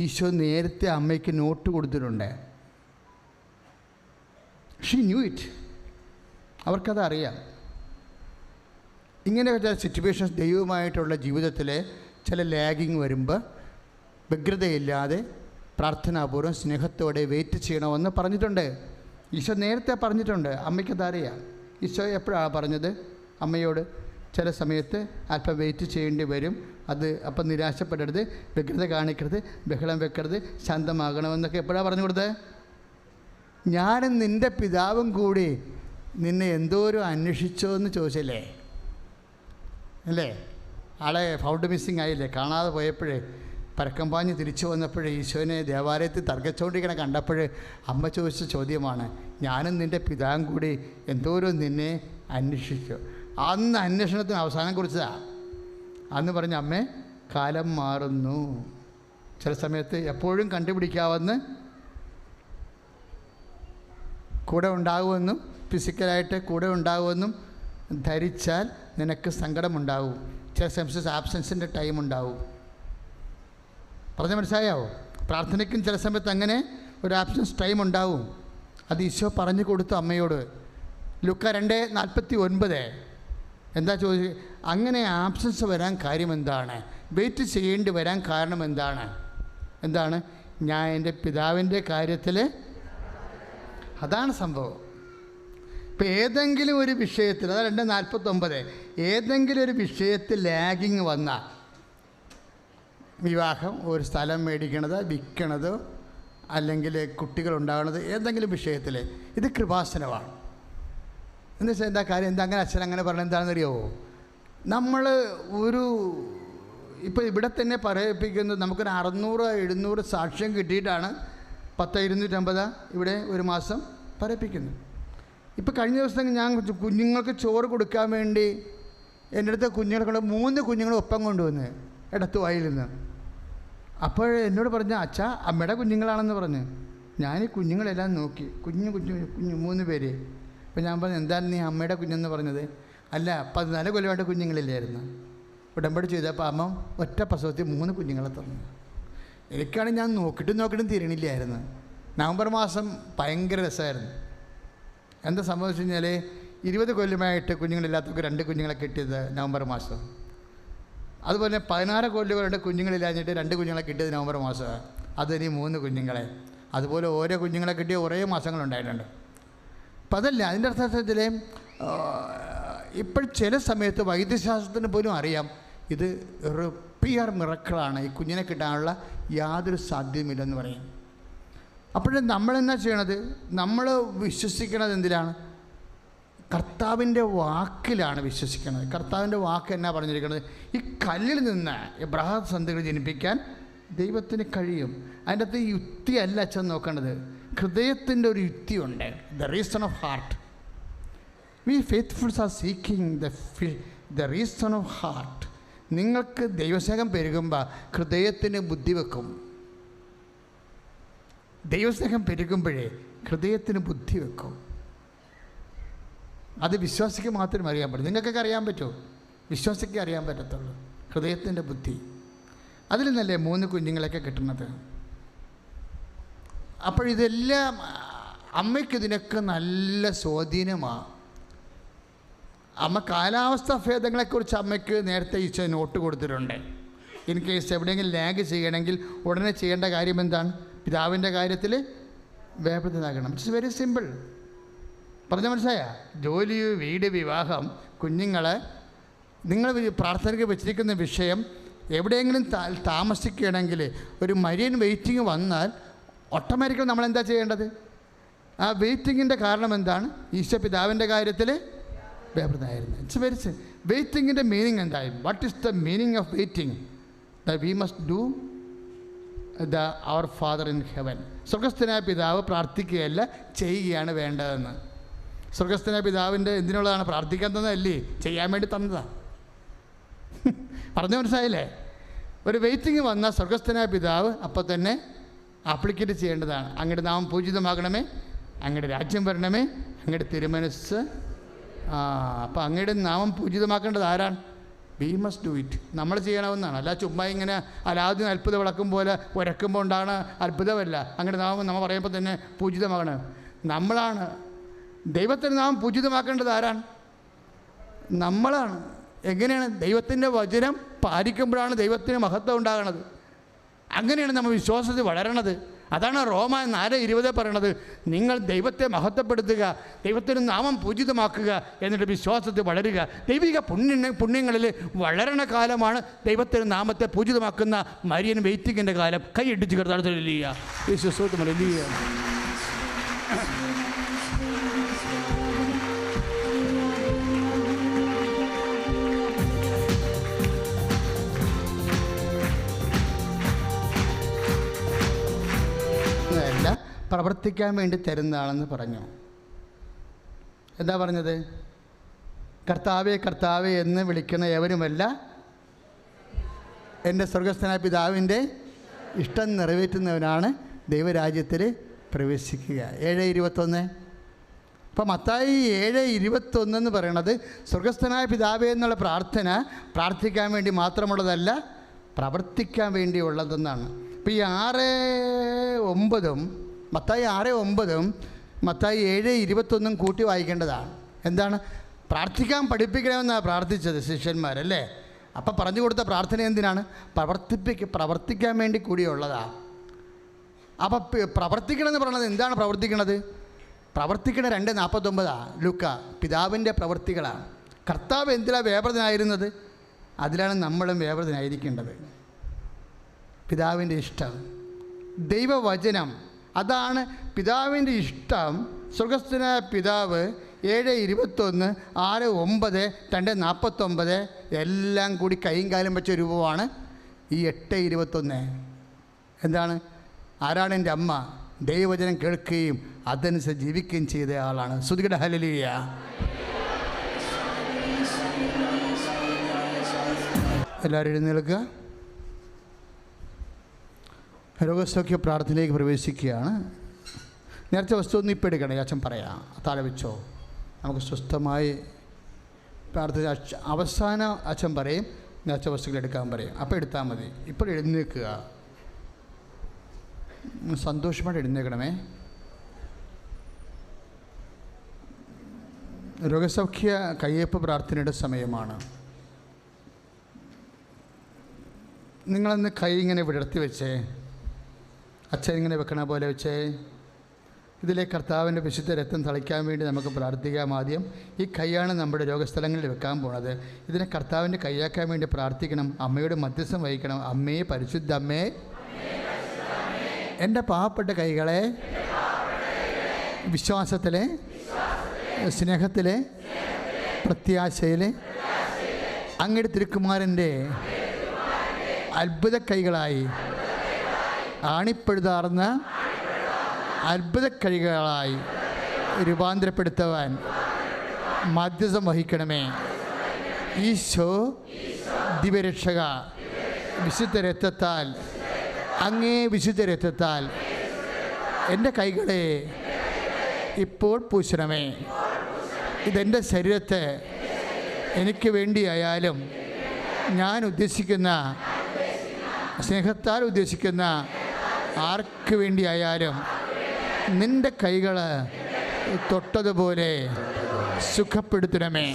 ഈശോ നേരത്തെ അമ്മയ്ക്ക് നോട്ട് കൊടുത്തിട്ടുണ്ട്. She new it. അവർക്കത് അറിയാം. ഇങ്ങനെ ചില സിറ്റുവേഷൻസ് ദൈവവുമായിട്ടുള്ള ജീവിതത്തിലെ ചില ലാഗിങ് വരുമ്പോൾ വ്യഗ്രതയില്ലാതെ പ്രാർത്ഥനാപൂർവ്വം സ്നേഹത്തോടെ വെയിറ്റ് ചെയ്യണമെന്ന് പറഞ്ഞിട്ടുണ്ട്. ഈശോ നേരത്തെ പറഞ്ഞിട്ടുണ്ട്. അമ്മയ്ക്കതറിയാം. ഈശോ എപ്പോഴാണ് പറഞ്ഞത് അമ്മയോട്? ചില സമയത്ത് അല്പം വെയിറ്റ് ചെയ്യേണ്ടി വരും, അത് അപ്പം നിരാശപ്പെടരുത്, വ്യഗ്രത കാണിക്കരുത്, ബഹളം വെക്കരുത്, ശാന്തമാകണമെന്നൊക്കെ എപ്പോഴാണ് പറഞ്ഞു കൊടുത്തത്? ഞാനും നിൻ്റെ പിതാവും കൂടി നിന്നെ എന്തോരം അന്വേഷിച്ചോ എന്ന് ചോദിച്ചില്ലേ? അല്ലേ? ആളെ ഫൗണ്ട് മിസ്സിങ് ആയില്ലേ? കാണാതെ പോയപ്പോഴേ പരക്കം പാഞ്ഞ് തിരിച്ചു വന്നപ്പോഴേ ഈശോനെ ദേവാലയത്തിൽ തർക്കിച്ചുകൊണ്ടിരിക്കണ കണ്ടപ്പോൾ അമ്മ ചോദിച്ച ചോദ്യമാണ്, ഞാനും നിൻ്റെ പിതാവും കൂടി എന്തോരം നിന്നെ അന്വേഷിച്ചു. അന്ന് അന്വേഷണത്തിന് അവസാനം കുറിച്ചതാണ്. അന്ന് പറഞ്ഞ അമ്മേ, കാലം മാറുന്നു, ചില സമയത്ത് എപ്പോഴും കണ്ടുപിടിക്കാമെന്ന്, കൂടെ ഉണ്ടാകുമെന്നും ഫിസിക്കലായിട്ട് കൂടെ ഉണ്ടാകുമെന്നും ധരിച്ചാൽ നിനക്ക് സങ്കടമുണ്ടാവും. ചില സമയത്ത് ആബ്സെൻസിൻ്റെ ടൈം ഉണ്ടാവും. പറഞ്ഞ മനസ്സിലായാവോ? പ്രാർത്ഥനയ്ക്കും ചില സമയത്ത് അങ്ങനെ ഒരു ആബ്സെൻസ് ടൈം ഉണ്ടാവും. അത് ഈശോ പറഞ്ഞു കൊടുത്തു അമ്മയോട്. ലൂക്കാ 2:49 എന്താ ചോദിച്ചു? അങ്ങനെ ആബ്സെൻസ് വരാൻ കാര്യം എന്താണ്? വെയിറ്റ് ചെയ്യേണ്ടി വരാൻ കാരണം എന്താണ്? ഞാൻ എൻ്റെ പിതാവിൻ്റെ കാര്യത്തിൽ, അതാണ് സംഭവം. ഇപ്പം ഏതെങ്കിലും ഒരു വിഷയത്തിൽ, അതാണ് 2:49, ഏതെങ്കിലും ഒരു വിഷയത്തിൽ ലാഗിങ് വന്നാൽ, വിവാഹം, ഒരു സ്ഥലം മേടിക്കണത്, വിൽക്കണത്, അല്ലെങ്കിൽ കുട്ടികളുണ്ടാകുന്നത്, ഏതെങ്കിലും വിഷയത്തിൽ, ഇത് കൃപാസനമാണ്. എന്ന് വെച്ചാൽ എന്താ കാര്യം? എന്താ അങ്ങനെ അച്ഛൻ അങ്ങനെ പറഞ്ഞത്? എന്താണെന്നറിയാമോ? നമ്മൾ ഇപ്പോൾ ഇവിടെ തന്നെ പറയിപ്പിക്കുന്നത്, നമുക്കൊരു 600-700 സാക്ഷ്യം കിട്ടിയിട്ടാണ് 10,250 ഇവിടെ ഒരു മാസം പറയിപ്പിക്കുന്നത്. ഇപ്പോൾ കഴിഞ്ഞ ദിവസം ഞാൻ കുഞ്ഞുങ്ങൾക്ക് ചോറ് കൊടുക്കാൻ വേണ്ടി എൻ്റെ അടുത്ത് കുഞ്ഞുങ്ങളെ കൊണ്ട് 3 കുഞ്ഞുങ്ങൾ ഒപ്പം കൊണ്ടുവന്ന് ഇടത്ത് വായിൽ നിന്ന്. അപ്പോൾ എന്നോട് പറഞ്ഞ, അച്ഛാ അമ്മയുടെ കുഞ്ഞുങ്ങളാണെന്ന് പറഞ്ഞ്. ഞാൻ ഈ കുഞ്ഞുങ്ങളെല്ലാം നോക്കി, കുഞ്ഞു 3 പേര്. അപ്പോൾ ഞാൻ പറഞ്ഞു, എന്താണ് നീ അമ്മയുടെ കുഞ്ഞെന്ന് പറഞ്ഞത്? അല്ല, 14 കൊല്ലമായിട്ട് കുഞ്ഞുങ്ങളില്ലായിരുന്നു. ഉടമ്പടി ചെയ്തപ്പോൾ അമ്മ ഒറ്റ പ്രസവത്തിൽ 3 കുഞ്ഞുങ്ങളെ തന്നു. എനിക്കാണെങ്കിൽ ഞാൻ നോക്കിയിട്ടും തീരണില്ലായിരുന്നു. നവംബർ മാസം ഭയങ്കര രസമായിരുന്നു. എന്താ സംഭവിച്ചു കഴിഞ്ഞാൽ 20 കൊല്ലമായിട്ട് കുഞ്ഞുങ്ങളില്ലാത്തവർക്ക് 2 കുഞ്ഞുങ്ങളെ കിട്ടിയത് നവംബർ മാസം. അതുപോലെ 16 കൊല്ലമായിട്ട് കുഞ്ഞുങ്ങളില്ലാഞ്ഞിട്ട് 2 കുഞ്ഞുങ്ങളെ കിട്ടിയത് നവംബർ മാസമാണ്. അതിനി 3 കുഞ്ഞുങ്ങളെ. അതുപോലെ ഓരോ കുഞ്ഞുങ്ങളെ കിട്ടിയ കുറേ മാസങ്ങളുണ്ടായിട്ടുണ്ട്. അപ്പം അതല്ല അതിൻ്റെ അർത്ഥത്തിൽ ഇപ്പോൾ ചില സമയത്ത് വൈദ്യശാസ്ത്രത്തിന് പോലും അറിയാം ഇത് ഒരു പിയർ മിറക്കിളാണ്, ഈ കുഞ്ഞിനെ കിട്ടാനുള്ള യാതൊരു സാധ്യതയുമില്ലെന്ന് പറയും. അപ്പോഴും നമ്മളെന്നാ ചെയ്യണത്? നമ്മൾ വിശ്വസിക്കണത് എന്തിലാണ്? കർത്താവിൻ്റെ വാക്കിലാണ് വിശ്വസിക്കുന്നത്. കർത്താവിൻ്റെ വാക്ക് എന്നാ പറഞ്ഞിരിക്കുന്നത്? ഈ കല്ലിൽ നിന്ന് എബ്രഹാം സന്തതികളെ ജനിപ്പിക്കാൻ ദൈവത്തിന് കഴിയും. അതിൻ്റെ അകത്ത് യുക്തിയല്ല അച്ഛൻ നോക്കേണ്ടത്, ഹൃദയത്തിൻ്റെ ഒരു യുക്തിയുണ്ട്. The reason of heart. We faithfuls are seeking the reason of heart. നിങ്ങൾക്ക് ദൈവസ്നേഹം പെരുകുമ്പോൾ ഹൃദയത്തിന് ബുദ്ധി വെക്കും. ദൈവസ്നേഹം പെരുകുമ്പോഴേ ഹൃദയത്തിന് ബുദ്ധി വെക്കും. അത് വിശ്വാസിക്ക് മാത്രമേ അറിയാൻ പറ്റൂ. നിങ്ങൾക്കൊക്കെ അറിയാൻ പറ്റുമോ? വിശ്വാസിക്ക് അറിയാൻ പറ്റത്തുള്ളൂ ഹൃദയത്തിൻ്റെ ബുദ്ധി. അതിൽ നിന്നല്ലേ 3 കുഞ്ഞുങ്ങളൊക്കെ കിട്ടുന്നത്. അപ്പോഴിതെല്ലാം അമ്മയ്ക്കിതിനൊക്കെ നല്ല സ്വാധീനമാണ്. അമ്മ കാലാവസ്ഥ ഭേദങ്ങളെക്കുറിച്ച് അമ്മയ്ക്ക് നേരത്തെ ഈശോ നോട്ട് കൊടുത്തിട്ടുണ്ട്. ഇൻ കേസ് എവിടെയെങ്കിലും ലാഗ് ചെയ്യണമെങ്കിൽ ഉടനെ ചെയ്യേണ്ട കാര്യം എന്താണ്? പിതാവിൻ്റെ കാര്യത്തിൽ വേപൃതനാകണം. It's very simple. പറഞ്ഞ മനസ്സിലായ? ജോലി, വീട്, വിവാഹം, കുഞ്ഞുങ്ങൾ, നിങ്ങൾ പ്രാർത്ഥനയ്ക്ക് വെച്ചിരിക്കുന്ന വിഷയം എവിടെയെങ്കിലും താമസിക്കുകയാണെങ്കിൽ ഒരു മരിയൻ വെയിറ്റിംഗ് വന്നാൽ ഓട്ടോമാറ്റിക്കലി നമ്മളെന്താ ചെയ്യേണ്ടത്? ആ വെയിറ്റിങ്ങിൻ്റെ കാരണം എന്താണ്? ഈശോ പിതാവിൻ്റെ കാര്യത്തിൽ വേപൃതനായിരുന്നു. It's very simple. വെയിറ്റിങ്ങിൻ്റെ മീനിങ് എന്തായി? What is the meaning of waiting? The we must do our father in heaven. സ്വർഗസ്ഥനായ പിതാവ് പ്രാർത്ഥിക്കുകയല്ല, ചെയ്യുകയാണ് വേണ്ടതെന്ന്. സ്വർഗസ്ഥനായ പിതാവിൻ്റെ എന്തിനുള്ളതാണ്? പ്രാർത്ഥിക്കാൻ തന്നതല്ലേ, ചെയ്യാൻ വേണ്ടി തന്നതാണ്. പറഞ്ഞു മനസ്സിലായില്ലേ? ഒരു വെയിറ്റിംഗ് വന്നാൽ സ്വർഗസ്ഥനായ പിതാവ് അപ്പം തന്നെ ആപ്ലിക്കേറ്റ് ചെയ്യേണ്ടതാണ്. അങ്ങയുടെ നാമം പൂജിതമാകണമേ, അങ്ങയുടെ രാജ്യം വരണമേ, അങ്ങയുടെ തിരുമനസ്സ്. അപ്പോൾ അങ്ങയുടെ നാമം പൂജിതമാക്കേണ്ടത് ആരാണ്? V must do it. നമ്മൾ ചെയ്യണമെന്നാണ്. അല്ല ചുമ്മാ ഇങ്ങനെ അലാദ്യം അത്ഭുത വിളക്കും പോലെ ഉരക്കുമ്പോൾ ഉണ്ടാകുന്ന അത്ഭുതമല്ല. അങ്ങയുടെ നാമം നമ്മൾ പറയുമ്പോൾ തന്നെ പൂജിതമാകണം. നമ്മളാണ്. ദൈവത്തിൻ്റെ നാമം പൂജിതമാക്കേണ്ടത് ആരാണ്? നമ്മളാണ്. എങ്ങനെയാണ്? ദൈവത്തിൻ്റെ വചനം പാലിക്കുമ്പോഴാണ് ദൈവത്തിന് മഹത്വം ഉണ്ടാകുന്നത്. അങ്ങനെയാണ് നമ്മൾ വിശ്വാസത്തിൽ വളരണത്. അതാണ് റോമ 4:20 പറയണത്, നിങ്ങൾ ദൈവത്തെ മഹത്വപ്പെടുത്തുക, ദൈവത്തിൻ്റെ നാമം പൂജിതമാക്കുക, എന്നിട്ട് വിശ്വാസത്തിൽ വളരുക. ദൈവിക പുണ്യങ്ങളിൽ വളരണ കാലമാണ് ദൈവത്തിൻ്റെ നാമത്തെ പൂജിതമാക്കുന്ന മരിയൻ വെയിറ്റിങ്ങിൻ്റെ കാലം. കൈയിടിച്ച് കർത്താവിനെ വിശ്വസോത്തുമല്ലിയ. പ്രവർത്തിക്കാൻ വേണ്ടി തരുന്നതാണെന്ന് പറഞ്ഞു. എന്താ പറഞ്ഞത്? കർത്താവേ കർത്താവേ എന്ന് വിളിക്കുന്ന ഏവരുമല്ല എൻ്റെ സ്വർഗസ്ഥനായ പിതാവിൻ്റെ ഇഷ്ടം നിറവേറ്റുന്നവനാണ് ദൈവരാജ്യത്തിൽ പ്രവേശിക്കുക. 7:21. അപ്പോൾ മത്തായി 7:21 എന്ന് പറയണത് സ്വർഗസ്ഥനായ പിതാവേ എന്നുള്ള പ്രാർത്ഥന പ്രാർത്ഥിക്കാൻ വേണ്ടി മാത്രമുള്ളതല്ല, പ്രവർത്തിക്കാൻ വേണ്ടിയുള്ളതെന്നാണ്. ഇപ്പോൾ ഈ 6:9 മത്തായി 6:9 മത്തായി 7:21 കൂട്ടി വായിക്കേണ്ടതാണ്. എന്താണ്? പ്രാർത്ഥിക്കാൻ പഠിപ്പിക്കണമെന്നാണ് പ്രാർത്ഥിച്ചത് ശിഷ്യന്മാരല്ലേ? അപ്പം പറഞ്ഞു കൊടുത്ത പ്രാർത്ഥന എന്തിനാണ്? പ്രവർത്തിക്കാൻ വേണ്ടി കൂടിയുള്ളതാണ്. അപ്പം പ്രവർത്തിക്കണമെന്ന് പറയണത് എന്താണ്? പ്രവർത്തിക്കണത് 2:49 ലൂക്ക പിതാവിൻ്റെ പ്രവൃത്തികളാണ്. കർത്താവ് എന്തിലാണ് വ്യാപൃതനായിരുന്നത്? അതിലാണ് നമ്മളും വ്യാപൃതനായിരിക്കേണ്ടത്. പിതാവിൻ്റെ ഇഷ്ടം, ദൈവവചനം, അതാണ് പിതാവിൻ്റെ ഇഷ്ടം. സ്വർഗസ്ഥനായ പിതാവ് 7:21, 6:9, 2:49 എല്ലാം കൂടി കൈയും കാലും വെച്ച രൂപമാണ് ഈ 8:21. എന്താണ്? ആരാണ് എൻ്റെ അമ്മ? ദൈവവചനം കേൾക്കുകയും അതനുസരിച്ച് ജീവിക്കുകയും ചെയ്ത ആളാണ്. സ്തുതിക്കട്ടെ, ഹല്ലേലൂയ. എല്ലാവരും എഴുന്നേൽക്കുക. രോഗസൗഖ്യ പ്രാർത്ഥനയിലേക്ക് പ്രവേശിക്കുകയാണ്. നേരത്തെ വസ്തു ഒന്നും ഇപ്പം എടുക്കണം, അച്ഛൻ പറയാം. താഴെ വെച്ചോ, നമുക്ക് സ്വസ്ഥമായി പ്രാർത്ഥന. അവസാനം അച്ഛൻ പറയും, നേരത്തെ വസ്തുക്കൾ എടുക്കാൻ പറയും, അപ്പോൾ എടുത്താൽ മതി. ഇപ്പോൾ എഴുന്നേൽക്കുക, സന്തോഷമായിട്ട് എഴുന്നേൽക്കണമേ. രോഗസൗഖ്യ കയ്യേപ്പ് പ്രാർത്ഥനയുടെ സമയമാണ്. നിങ്ങളന്ന് കൈ ഇങ്ങനെ വിടർത്തി വെച്ചേ, അച്ഛൻ ഇങ്ങനെ വെക്കണ പോലെ വെച്ചേ. ഇതിലെ കർത്താവിൻ്റെ വിശുദ്ധ രക്തം തളിക്കാൻ വേണ്ടി നമുക്ക് പ്രാർത്ഥിക്കാം. ആദ്യം ഈ കൈയാണ് നമ്മുടെ രോഗസ്ഥലങ്ങളിൽ വെക്കാൻ പോണത്. ഇതിനെ കർത്താവിൻ്റെ കൈയാക്കാൻ വേണ്ടി പ്രാർത്ഥിക്കണം. അമ്മയുടെ മധ്യസ്ഥം വഹിക്കണം. അമ്മേ, പരിശുദ്ധ അമ്മേ, എൻ്റെ പാവപ്പെട്ട കൈകളെ വിശ്വാസത്തിലെ, സ്നേഹത്തിലെ, പ്രത്യാശയിലെ അങ്ങയുടെ തിരുക്കുമാരൻ്റെ അത്ഭുത കൈകളായി, ആണിപ്പഴുതാർന്ന അത്ഭുത കൈകളായി രൂപാന്തരപ്പെടുത്തുവാൻ മധ്യസ്ഥം വഹിക്കണമേ. ഈശോ ദിവ്യരക്ഷക, വിശുദ്ധ രക്തത്താൽ, അങ്ങേ വിശുദ്ധ രക്തത്താൽ എൻ്റെ കൈകളെ ഇപ്പോൾ പൂശണമേ. ഇതെൻ്റെ ശരീരത്തെ എനിക്ക് വേണ്ടിയായാലും ഞാൻ ഉദ്ദേശിക്കുന്ന, സ്നേഹത്താൽ ഉദ്ദേശിക്കുന്ന ആർക്ക് വേണ്ടിയായാലും നിൻ്റെ കൈകൾ തൊട്ടതുപോലെ സുഖപ്പെടുത്തണമേ.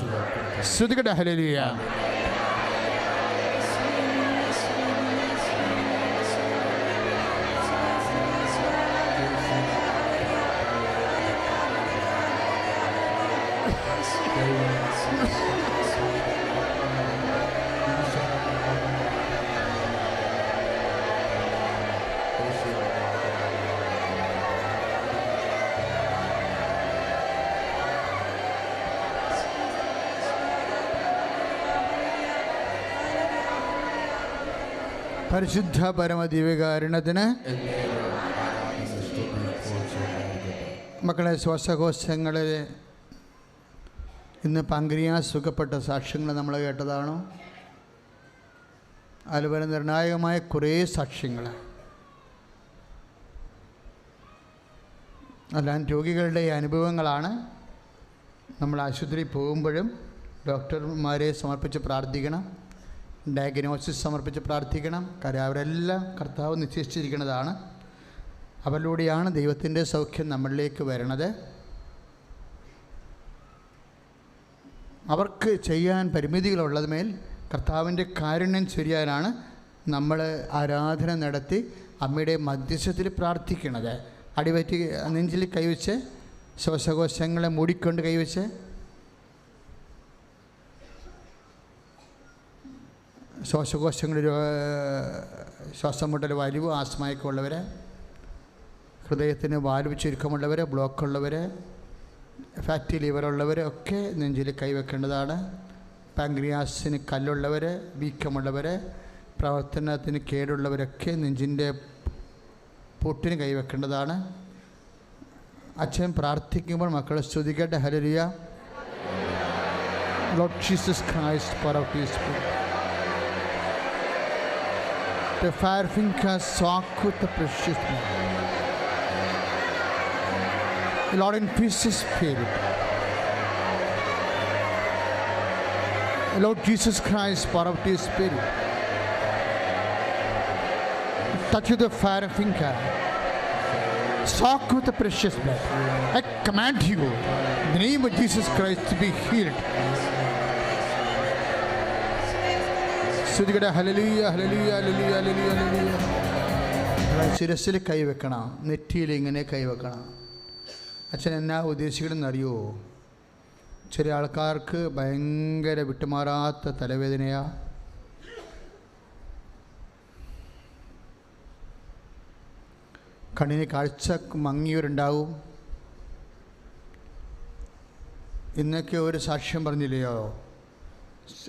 സ്തുതിക്കട്ടെ, ഹല്ലേലൂയ. പരിശുദ്ധ പരമദിവ്യകാരുണ്യത്തിന് മക്കളെ, ശ്വാസകോശങ്ങളിൽ ഇന്ന് പാൻക്രിയാസ് സുഖപ്പെട്ട സാക്ഷ്യങ്ങൾ നമ്മൾ കേട്ടതാണോ? അതുപോലെ നിർണായകമായ കുറേ സാക്ഷ്യങ്ങൾ. എല്ലാം രോഗികളുടെ അനുഭവങ്ങളാണ്. നമ്മൾ ആശുപത്രിയിൽ പോകുമ്പോഴും ഡോക്ടർമാരെ സമർപ്പിച്ച് പ്രാർത്ഥിക്കണം, ഡയഗ്നോസിസ് സമർപ്പിച്ച് പ്രാർത്ഥിക്കണം. കാര്യം അവരെല്ലാം കർത്താവ് നിശ്ചയിച്ചിരിക്കുന്നതാണ്. അവരിലൂടെയാണ് ദൈവത്തിൻ്റെ സൗഖ്യം നമ്മളിലേക്ക് വരണത്. അവർക്ക് ചെയ്യാൻ പരിമിതികളുള്ളതുമേൽ കർത്താവിൻ്റെ കാരുണ്യം ചൊരിയാനാണ് നമ്മൾ ആരാധന നടത്തി അമ്മയുടെ മധ്യസ്ഥത്തിൽ പ്രാർത്ഥിക്കുന്നത്. അടിവറ്റി നെഞ്ചിൽ കൈവച്ച് ശ്വാസകോശങ്ങളെ മൂടിക്കൊണ്ട് കൈവച്ച് ശ്വാസകോശങ്ങളിൽ ശ്വാസം മുട്ടൽ, വലിവ്, ആസ്മയൊക്കെ ഉള്ളവർ, ഹൃദയത്തിന് വാൽവ് ചുരുക്കമുള്ളവർ, ബ്ലോക്കുള്ളവർ, ഫാറ്റി ലിവറുള്ളവർ ഒക്കെ നെഞ്ചിൽ കൈവെക്കേണ്ടതാണ്. പാങ്ക്രിയാസിന് കല്ലുള്ളവർ, വീക്കമുള്ളവർ, പ്രവർത്തനത്തിന് കേടുള്ളവരൊക്കെ നെഞ്ചിൻ്റെ പൊട്ടിന് കൈവെക്കേണ്ടതാണ്. അച്ഛൻ പ്രാർത്ഥിക്കുമ്പോൾ മക്കൾ സ്തുതിക്കട്ടെ. Hallelujah. Lord Jesus Christ, pour out His Spirit. The fire fingers soak with the precious blood. Lord, infuse His Spirit. Lord Jesus Christ, pour out His Spirit. Touch with the fire finger. Soak with the precious blood. I command you, in the name of Jesus Christ, to be healed. സ്തുതിക്കട്ടെ. Hallelujah, hallelujah, hallelujah, hallelujah, hallelujah. ശിരസിൽ കൈവെക്കണം, നെറ്റിയിൽ ഇങ്ങനെ കൈവെക്കണം. അച്ഛൻ എന്നാ ഉദ്ദേശിക്കണമെന്നറിയുമോ? ചെറിയ ആൾക്കാർക്ക് ഭയങ്കര വിട്ടുമാറാത്ത തലവേദനയാണ്. കണ്ണിന് കാഴ്ച മങ്ങിയവരുണ്ടാവും. ഇന്നൊക്കെ ഒരു സാക്ഷ്യം പറഞ്ഞില്ലയോ,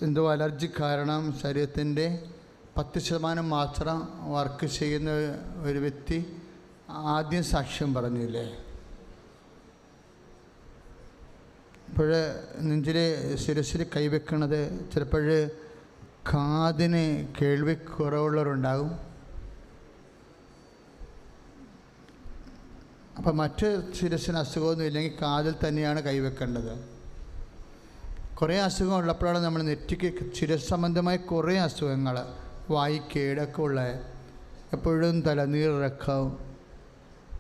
എന്തോ അലർജി കാരണം ശരീരത്തിൻ്റെ 10% മാത്രം വർക്ക് ചെയ്യുന്ന ഒരു വ്യക്തി ആദ്യം സാക്ഷ്യം പറഞ്ഞില്ലേ? ഇപ്പോൾ നെഞ്ചിൽ ശിരസിൽ കൈവെക്കണത് ചിലപ്പോൾ കാതിന് കേൾവി കുറവുള്ളവരുണ്ടാകും. അപ്പം മറ്റ് ശിരസിന് അസുഖമൊന്നും ഇല്ലെങ്കിൽ കാതിൽ തന്നെയാണ് കൈവെക്കേണ്ടത്. കുറേ അസുഖം ഉള്ളപ്പോഴാണ് നമ്മൾ നെറ്റിക്ക് ശിരസ് സംബന്ധമായ കുറേ അസുഖങ്ങൾ, വായിക്കേടൊക്കെ ഉള്ള, എപ്പോഴും തലനീറിറക്കം,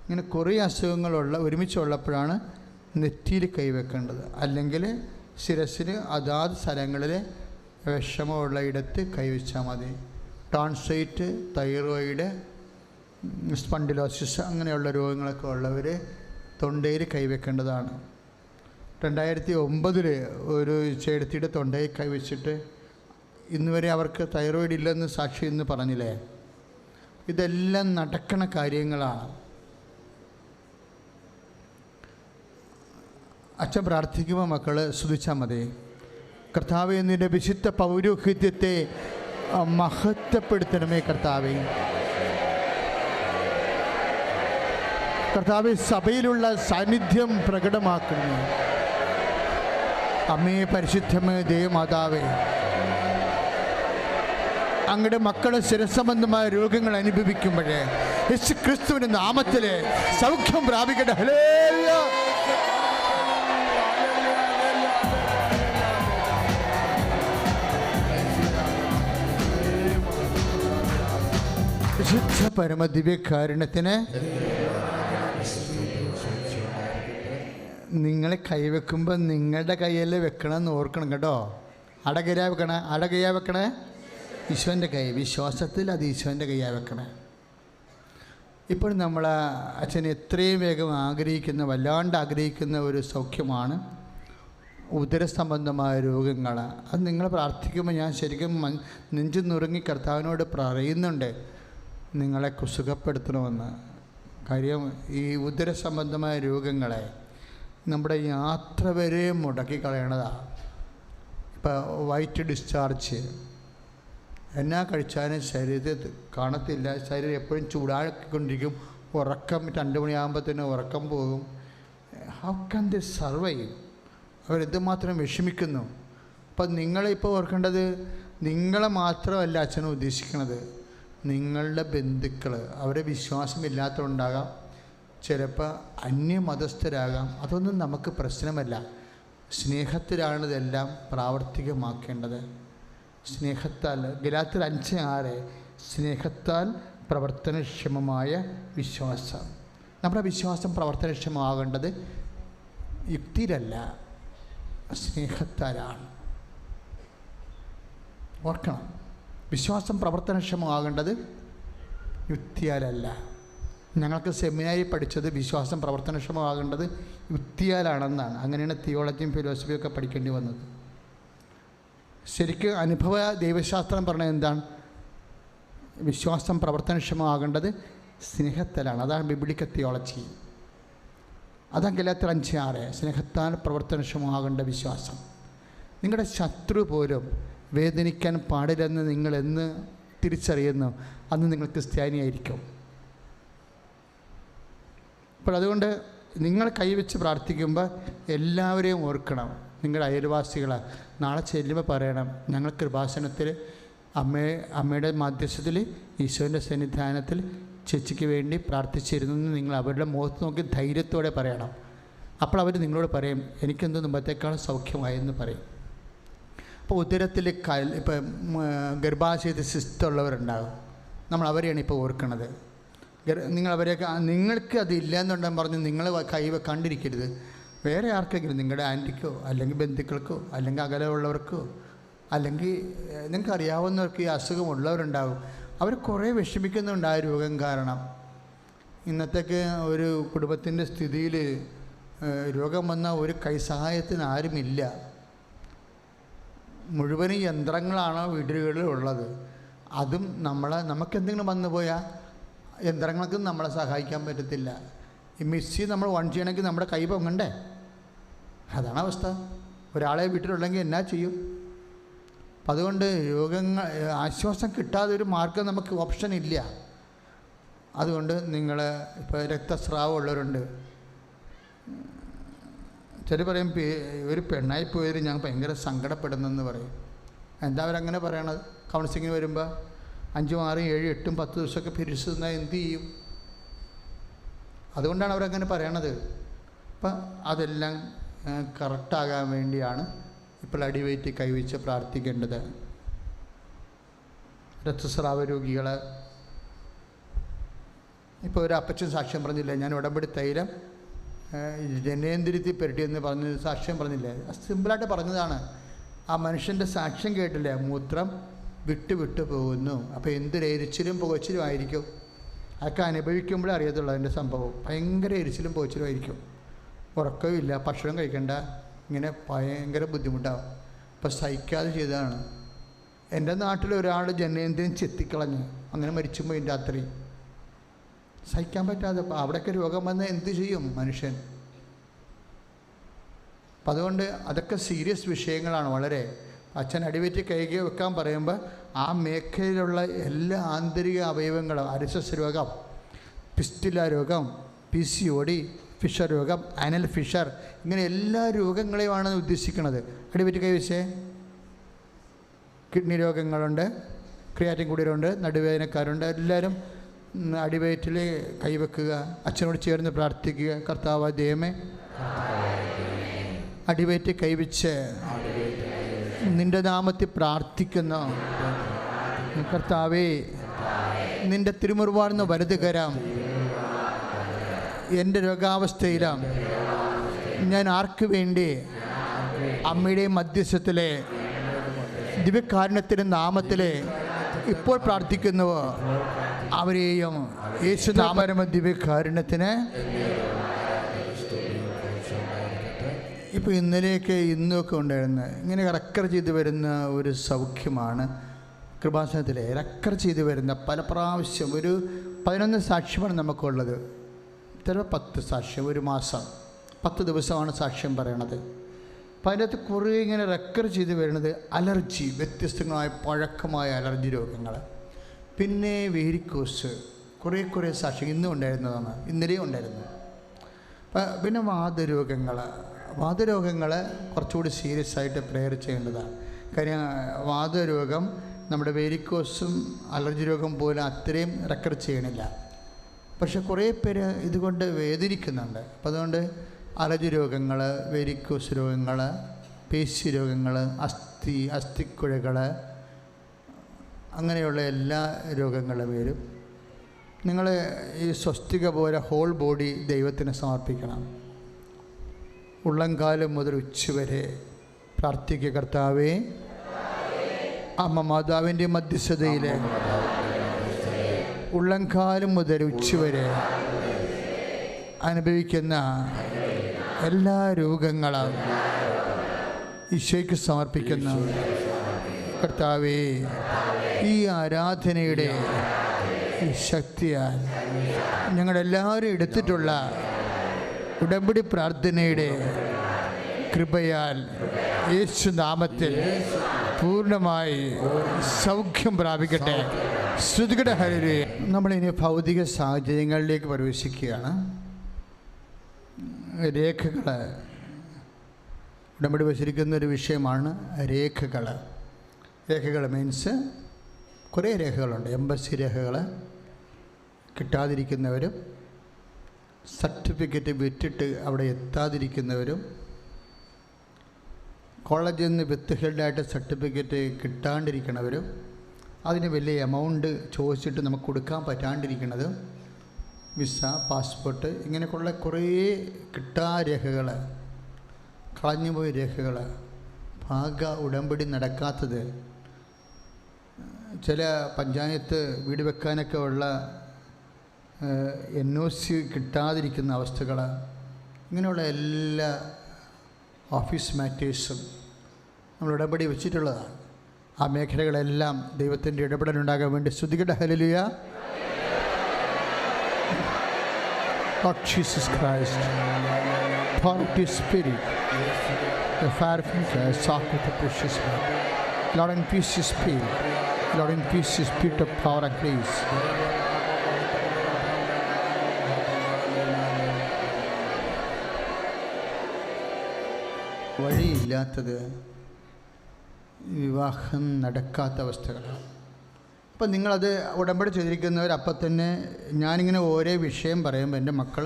ഇങ്ങനെ കുറേ അസുഖങ്ങളുള്ള ഒരുമിച്ചുള്ളപ്പോഴാണ് നെറ്റിയിൽ കൈവെക്കേണ്ടത്. അല്ലെങ്കിൽ ശിരസിന് അതാത് സ്ഥലങ്ങളിൽ വിഷമമുള്ള ഇടത്ത് കൈവച്ചാൽ മതി. ടോൺസൈറ്റ്, തൈറോയിഡ്, സ്പണ്ടിലോസിസ് അങ്ങനെയുള്ള രോഗങ്ങളൊക്കെ ഉള്ളവർ തൊണ്ടയിൽ കൈവെക്കേണ്ടതാണ്. 2009 ഒരു ചേടത്തിയുടെ തൊണ്ടയിൽ കൈവച്ചിട്ട് ഇന്നുവരെ അവർക്ക് തൈറോയിഡ് ഇല്ലെന്ന് സാക്ഷി ഇന്ന് പറഞ്ഞില്ലേ? ഇതെല്ലാം നടക്കണ കാര്യങ്ങളാണ്. അച്ഛൻ പ്രാർത്ഥിക്കുമ്പോൾ മക്കൾ സ്തുതിച്ചാൽ മതി. കർത്താവേ, നിൻ്റെ വിശുദ്ധ പൗരോഹിത്യത്തെ മഹത്വപ്പെടുത്തണമേ കർത്താവേ. കർത്താവേ, സഭയിലുള്ള സാന്നിധ്യം പ്രകടമാക്കണമേ. അമ്മേ, പരിശുദ്ധമേ, ദേവമാതാവേ, അങ്ങയുടെ മക്കളെ ശിരസംബന്ധമായ രോഗങ്ങൾ അനുഭവിക്കുമ്പോഴേ യേശു ക്രിസ്തുവിൻ്റെ നാമത്തിൽ സൗഖ്യം പ്രാപിക്കട്ടെ. ഹല്ലേലൂയ. വിശുദ്ധ പരമദിവ്യകാരുണ്യത്തിന് നിങ്ങളെ കൈവെക്കുമ്പോൾ നിങ്ങളുടെ കയ്യിൽ വെക്കണമെന്ന് ഓർക്കണം കേട്ടോ. അടകയ്യാ വെക്കണേ, അടകയ്യാ വെക്കണേ, ഈശോൻ്റെ കൈ. വിശ്വാസത്തിൽ അത് ഈശോൻ്റെ കയ്യാ വെക്കണേ. ഇപ്പോൾ നമ്മൾ അച്ഛൻ എത്രയും വേഗം ആഗ്രഹിക്കുന്ന, വല്ലാണ്ട് ആഗ്രഹിക്കുന്ന ഒരു സൗഖ്യമാണ് ഉദരസംബന്ധമായ രോഗങ്ങൾ. അത് നിങ്ങൾ പ്രാർത്ഥിക്കുമ്പോൾ ഞാൻ ശരിക്കും നെഞ്ചു നുറുങ്ങി കർത്താവിനോട് പറയുന്നുണ്ട് നിങ്ങളെ സുഖപ്പെടുത്തണമെന്ന്. കാര്യം ഈ ഉദരസംബന്ധമായ രോഗങ്ങളെ നമ്മുടെ യാത്ര വരെ മുടക്കി കളയണതാണ്. ഇപ്പോൾ വൈറ്റ് ഡിസ്ചാർജ് എന്നാ കഴിച്ചാലും ശരീരത്തിൽ കാണത്തില്ല. ശരീരം എപ്പോഴും ചൂടാക്കിക്കൊണ്ടിരിക്കും. ഉറക്കം 2 മണിയാകുമ്പോൾ തന്നെ ഉറക്കം പോകും. How can they survive? അവരെന്തുമാത്രം വിഷമിക്കുന്നു. അപ്പം നിങ്ങളിപ്പോൾ ഓർക്കേണ്ടത് നിങ്ങളെ മാത്രമല്ല അച്ഛനെ ഉദ്ദേശിക്കുന്നത്, നിങ്ങളുടെ ബന്ധുക്കൾ, അവരെ വിശ്വാസമില്ലാത്തതുണ്ടാകാം, ചിലപ്പോൾ അന്യമതസ്ഥരാകാം. അതൊന്നും നമുക്ക് പ്രശ്നമല്ല. സ്നേഹത്തിലാണ് ഇതെല്ലാം പ്രാവർത്തികമാക്കേണ്ടത്. സ്നേഹത്താൽ, ഗലാത്യർ 5:6, സ്നേഹത്താൽ പ്രവർത്തനക്ഷമമായ വിശ്വാസം. നമ്മുടെ വിശ്വാസം പ്രവർത്തനക്ഷമമാകേണ്ടത് യുക്തിയിലല്ല, സ്നേഹത്താലാണ്. ഓർക്കണം, വിശ്വാസം പ്രവർത്തനക്ഷമമാകേണ്ടത് യുക്തിയാലല്ല. ഞങ്ങൾക്ക് സെമിനാരിൽ പഠിച്ചത് വിശ്വാസം പ്രവർത്തനക്ഷമമാകേണ്ടത് യുക്തിയാലാണെന്നാണ്. അങ്ങനെയാണ് തിയോളജിയും ഫിലോസഫിയും ഒക്കെ പഠിക്കേണ്ടി വന്നത്. ശരിക്കും അനുഭവ ദൈവശാസ്ത്രം പറഞ്ഞത് എന്താണ്? വിശ്വാസം പ്രവർത്തനക്ഷമമാകേണ്ടത് സ്നേഹത്താലാണ്. അതാണ് ബിബ്ലിക്കൽ തിയോളജി. അതാണ് ഗലാത്യർ 5:6, സ്നേഹത്താൽ പ്രവർത്തനക്ഷമമാകേണ്ട വിശ്വാസം. നിങ്ങളുടെ ശത്രു പോലും വേദനിക്കാൻ പാടില്ലെന്ന് നിങ്ങൾ എന്ന് തിരിച്ചറിയുന്നു, അന്ന് നിങ്ങൾ ക്രിസ്ത്യാനിയായിരിക്കും. അപ്പോൾ അതുകൊണ്ട് നിങ്ങൾ കൈവച്ച് പ്രാർത്ഥിക്കുമ്പോൾ എല്ലാവരെയും ഓർക്കണം. നിങ്ങളുടെ അയൽവാസികളെ നാളെ ചെല്ലുമ്പോൾ പറയണം, ഞങ്ങൾ കൃപാസനത്തിൽ അമ്മയുടെ മധ്യസ്ഥത്തിൽ ഈശോൻ്റെ സന്നിധാനത്തിൽ ചേച്ചിക്ക് വേണ്ടി പ്രാർത്ഥിച്ചിരുന്നു എന്ന് നിങ്ങൾ അവരുടെ മുഖത്ത് നോക്കി ധൈര്യത്തോടെ പറയണം. അപ്പോൾ അവർ നിങ്ങളോട് പറയും, എനിക്കെന്തോ മുമ്പത്തേക്കാൾ സൗഖ്യമായെന്ന് പറയും. അപ്പോൾ ഉദരത്തിൽ ഇപ്പം ഗർഭാശയത്തിൽ സിസ്റ്റുള്ളവരുണ്ടാകും. നമ്മൾ അവരെയാണ് ഇപ്പോൾ ഓർക്കുന്നത്. നിങ്ങൾ അവരെയൊക്കെ, നിങ്ങൾക്ക് അതില്ല എന്നുണ്ടെന്ന് പറഞ്ഞ് നിങ്ങൾ കണ്ടിരിക്കരുത്. വേറെ ആർക്കെങ്കിലും, നിങ്ങളുടെ ആൻറ്റിക്കോ അല്ലെങ്കിൽ ബന്ധുക്കൾക്കോ അല്ലെങ്കിൽ അകലെയുള്ളവർക്കോ അല്ലെങ്കിൽ നിങ്ങൾക്ക് അറിയാവുന്നവർക്ക് ഈ അസുഖമുള്ളവരുണ്ടാകും. അവർ കുറേ വിഷമിക്കുന്നുണ്ട് ആ രോഗം കാരണം. ഇന്നത്തേക്ക് ഒരു കുടുംബത്തിൻ്റെ സ്ഥിതിയിൽ രോഗം വന്ന ഒരു കൈസഹായത്തിന് ആരുമില്ല. മുഴുവനും യന്ത്രങ്ങളാണ് വീടുകളിൽ ഉള്ളത്. അതും നമുക്കെന്തെങ്കിലും വന്നു പോയാൽ യന്ത്രങ്ങൾക്കും നമ്മളെ സഹായിക്കാൻ പറ്റത്തില്ല. ഈ മിക്സി നമ്മൾ ഓൺ ചെയ്യണമെങ്കിൽ നമ്മുടെ കൈ പൊങ്ങണ്ടേ? അതാണ് അവസ്ഥ. ഒരാളെ വീട്ടിലുണ്ടെങ്കിൽ എന്നാ ചെയ്യും? അപ്പം അതുകൊണ്ട് ആശ്വാസം കിട്ടാതെ ഒരു മാർഗം നമുക്ക് ഓപ്ഷൻ ഇല്ല. അതുകൊണ്ട് നിങ്ങൾ ഇപ്പോൾ രക്തസ്രാവം ഉള്ളവരുണ്ട്. ചില പറയും ഒരു പെണ്ണായി പോയതിൽ ഞാൻ ഭയങ്കര സങ്കടപ്പെടുന്നെന്ന് പറയും. എന്താ അവരങ്ങനെ പറയണത്? കൗൺസിലിങ്ങിന് വരുമ്പോൾ 5, 6, 7, 8, 10 ദിവസമൊക്കെ പിരിച്ചു തന്നാൽ എന്ത് ചെയ്യും? അതുകൊണ്ടാണ് അവരങ്ങനെ പറയണത്. അപ്പം അതെല്ലാം കറക്റ്റാകാൻ വേണ്ടിയാണ് ഇപ്പോൾ അടിവയറ്റി കൈവച്ച് പ്രാർത്ഥിക്കേണ്ടത്. രക്തസ്രാവ രോഗികൾ, ഇപ്പോൾ ഒരു അപ്പച്ചൻ സാക്ഷ്യം പറഞ്ഞില്ലേ, ഞാൻ ഉടമ്പടി തൈലം ജനേന്ദ്രിയത്തിൽ പെരട്ടിയെന്ന് പറഞ്ഞ് സാക്ഷ്യം പറഞ്ഞില്ലേ? സിമ്പിളായിട്ട് പറഞ്ഞതാണ്. ആ മനുഷ്യൻ്റെ സാക്ഷ്യം കേട്ടില്ലേ? മൂത്രം വിട്ട് പോകുന്നു. അപ്പോൾ എന്തൊരു എരിച്ചിലും പുകച്ചിലും ആയിരിക്കും. അതൊക്കെ അനുഭവിക്കുമ്പോഴേ അറിയത്തുള്ളൂ അതിൻ്റെ സംഭവം. ഭയങ്കര എരിച്ചിലും പുകച്ചിലും ആയിരിക്കും. ഉറക്കമില്ല, ഭക്ഷണം കഴിക്കണ്ട, ഇങ്ങനെ ഭയങ്കര ബുദ്ധിമുട്ടാവും. അപ്പോൾ സഹിക്കാതെ ചെയ്തതാണ്. എൻ്റെ നാട്ടിൽ ഒരാൾ ജനേന്ദ്രിയം ചെത്തിക്കളഞ്ഞ് അങ്ങനെ മരിച്ചുപോയി രാത്രി. സഹിക്കാൻ പറ്റാതെ. അപ്പോൾ അവിടെയൊക്കെ രോഗം വന്നാൽ എന്ത് ചെയ്യും മനുഷ്യൻ? അപ്പം അതുകൊണ്ട് അതൊക്കെ സീരിയസ് വിഷയങ്ങളാണ് വളരെ. അച്ഛൻ അടിവയറ്റി കൈകി വെക്കാൻ പറയുമ്പോൾ ആ മേഖലയിലുള്ള എല്ലാ ആന്തരിക അവയവങ്ങളും, അരിസസ് രോഗം, പിസ്റ്റുല രോഗം, PCOD, ഫിഷർ രോഗം, അനൽ ഫിഷർ, ഇങ്ങനെ എല്ലാ രോഗങ്ങളെയുമാണ് ഉദ്ദേശിക്കുന്നത്. അടിവയറ്റി കൈവച്ചേ. കിഡ്നി രോഗങ്ങളുണ്ട്, ക്രിയാറ്റിൻ കൂടിയവരുണ്ട്, നടുവേദനക്കാരുണ്ട്. എല്ലാവരും അടിവയറ്റിൽ കൈവെക്കുക, അച്ഛനോട് ചേർന്ന് പ്രാർത്ഥിക്കുക. കർത്താവ് ദൈവമേ, അടിവയറ്റി കൈവച്ച് നിൻ്റെ നാമത്തിൽ പ്രാർത്ഥിക്കുന്ന കർത്താവേ, നിൻ്റെ തിരുമുറിവാർന്ന വലതുകരം എൻ്റെ രോഗാവസ്ഥയിലാണ്. ഞാൻ ആർക്ക് വേണ്ടി അമ്മയുടെ മധ്യസ്ഥത്തിലെ ദിവ്യകാരുണ്യത്തിൻ്റെ നാമത്തിലെ ഇപ്പോൾ പ്രാർത്ഥിക്കുന്നുവോ അവരെയും യേശുനാമ ദിവ്യകാരുണ്യത്തിന്. ഇപ്പോൾ ഇന്നൊക്കെ ഉണ്ടായിരുന്ന ഇങ്ങനെ റെക്കർ ചെയ്ത് വരുന്ന ഒരു സൗഖ്യമാണ് കൃപാസനത്തിൽ. റെക്കർ ചെയ്ത് വരുന്ന പല പ്രാവശ്യം ഒരു 11 സാക്ഷ്യമാണ് നമുക്കുള്ളത്. ചിലപ്പോൾ 10 സാക്ഷ്യം, ഒരു മാസം 10 ദിവസമാണ് സാക്ഷ്യം പറയണത്. അപ്പം അതിനകത്ത് കുറേ ഇങ്ങനെ റെക്കർ ചെയ്ത് വരുന്നത് അലർജി, വ്യത്യസ്തങ്ങളായ പഴക്കമായ അലർജി രോഗങ്ങൾ, പിന്നെ വേരിക്കോസ്, കുറേ സാക്ഷ്യം ഇന്നും ഉണ്ടായിരുന്നതാണ്, ഇന്നലെയും ഉണ്ടായിരുന്നു. പിന്നെ വാതരോഗങ്ങൾ കുറച്ചുകൂടി സീരിയസ് ആയിട്ട് പ്രെയർ ചെയ്യേണ്ടതാണ്. കാര്യം വാതരോഗം നമ്മുടെ വേരിക്കോസും അലർജി രോഗം പോലും അത്രയും റെക്കർ ചെയ്യണില്ല. പക്ഷെ കുറേ പേര് ഇതുകൊണ്ട് വേദനിക്കുന്നുണ്ട്. അപ്പം അതുകൊണ്ട് അലർജി രോഗങ്ങൾ, വെരിക്കോസ് രോഗങ്ങൾ, പേശി രോഗങ്ങൾ, അസ്ഥിക്കുഴകൾ, അങ്ങനെയുള്ള എല്ലാ രോഗങ്ങളും വരും. നിങ്ങൾ ഈ സ്വസ്തിക പോലെ ഹോൾ ബോഡി ദൈവത്തിന് സമർപ്പിക്കണം. ഉള്ളംകാലം മുതൽ ഉച്ചവരെ പ്രാർത്ഥിക്കുക. കർത്താവേ, അമ്മ മാതാവിൻ്റെ മധ്യസ്ഥതയിൽ ഉള്ളംകാലം മുതൽ ഉച്ചവരെ അനുഭവിക്കുന്ന എല്ലാ രോഗങ്ങളും ഈശോയ്ക്ക് സമർപ്പിക്കുന്നു. കർത്താവേ, ഈ ആരാധനയുടെ ഈ ശക്തിയാൽ ഞങ്ങളെല്ലാവരും എടുത്തിട്ടുള്ള ഉടമ്പടി പ്രാർത്ഥനയുടെ കൃപയാൽ യേശുനാമത്തിൽ പൂർണ്ണമായി സൗഖ്യം പ്രാപിക്കട്ടെ. ശ്രുതികട ഹല്ലേലൂയ. നമ്മളിനി ഭൗതിക സാഹചര്യങ്ങളിലേക്ക് പ്രവേശിക്കുകയാണ്. രേഖകൾ, ഉടമ്പടി വച്ചിരിക്കുന്നൊരു വിഷയമാണ് രേഖകൾ. രേഖകൾ മീൻസ് കുറേ രേഖകളുണ്ട്. എംബസി രേഖകൾ കിട്ടാതിരിക്കുന്നവരും, സർട്ടിഫിക്കറ്റ് വിറ്റിട്ട് അവിടെ എത്താതിരിക്കുന്നവരും, കോളേജിൽ നിന്ന് വിത്ത് ഹെൽഡായിട്ട് സർട്ടിഫിക്കറ്റ് കിട്ടാണ്ടിരിക്കുന്നവരും, അതിന് വലിയ എമൗണ്ട് ചോദിച്ചിട്ട് നമുക്ക് കൊടുക്കാൻ പറ്റാണ്ടിരിക്കുന്നത്, വിസ, പാസ്പോർട്ട്, ഇങ്ങനെയൊക്കെയുള്ള കുറേ രേഖകൾ, കളഞ്ഞുപോയ രേഖകൾ, ഉടമ്പടി നടക്കാത്തത്, ചില പഞ്ചായത്ത് വീട് വെക്കാനൊക്കെ ഉള്ള NOC കിട്ടാതിരിക്കുന്ന അവസ്ഥകൾ, ഇങ്ങനെയുള്ള എല്ലാ ഓഫീസ് മാറ്റേഴ്സും നമ്മൾ ഉടമ്പടി വെച്ചിട്ടുള്ളതാണ്. ആ മേഖലകളെല്ലാം ദൈവത്തിൻ്റെ ഇടപെടലുണ്ടാകാൻ വേണ്ടി സ്തുതിക്കട്ടെ. Hallelujah. Lord Jesus Christ, Holy Spirit, the fire from the sock with the precious blood. Lord, increase His spirit. Lord, increase His spirit of power and grace. വഴിയില്ലാത്തത്, വിവാഹം നടക്കാത്ത അവസ്ഥകളാണ്. അപ്പം നിങ്ങളത് ഉടമ്പടി ചെയ്തിരിക്കുന്നവർ അപ്പം തന്നെ ഞാനിങ്ങനെ ഓരോ വിഷയം പറയുമ്പോൾ എൻ്റെ മക്കൾ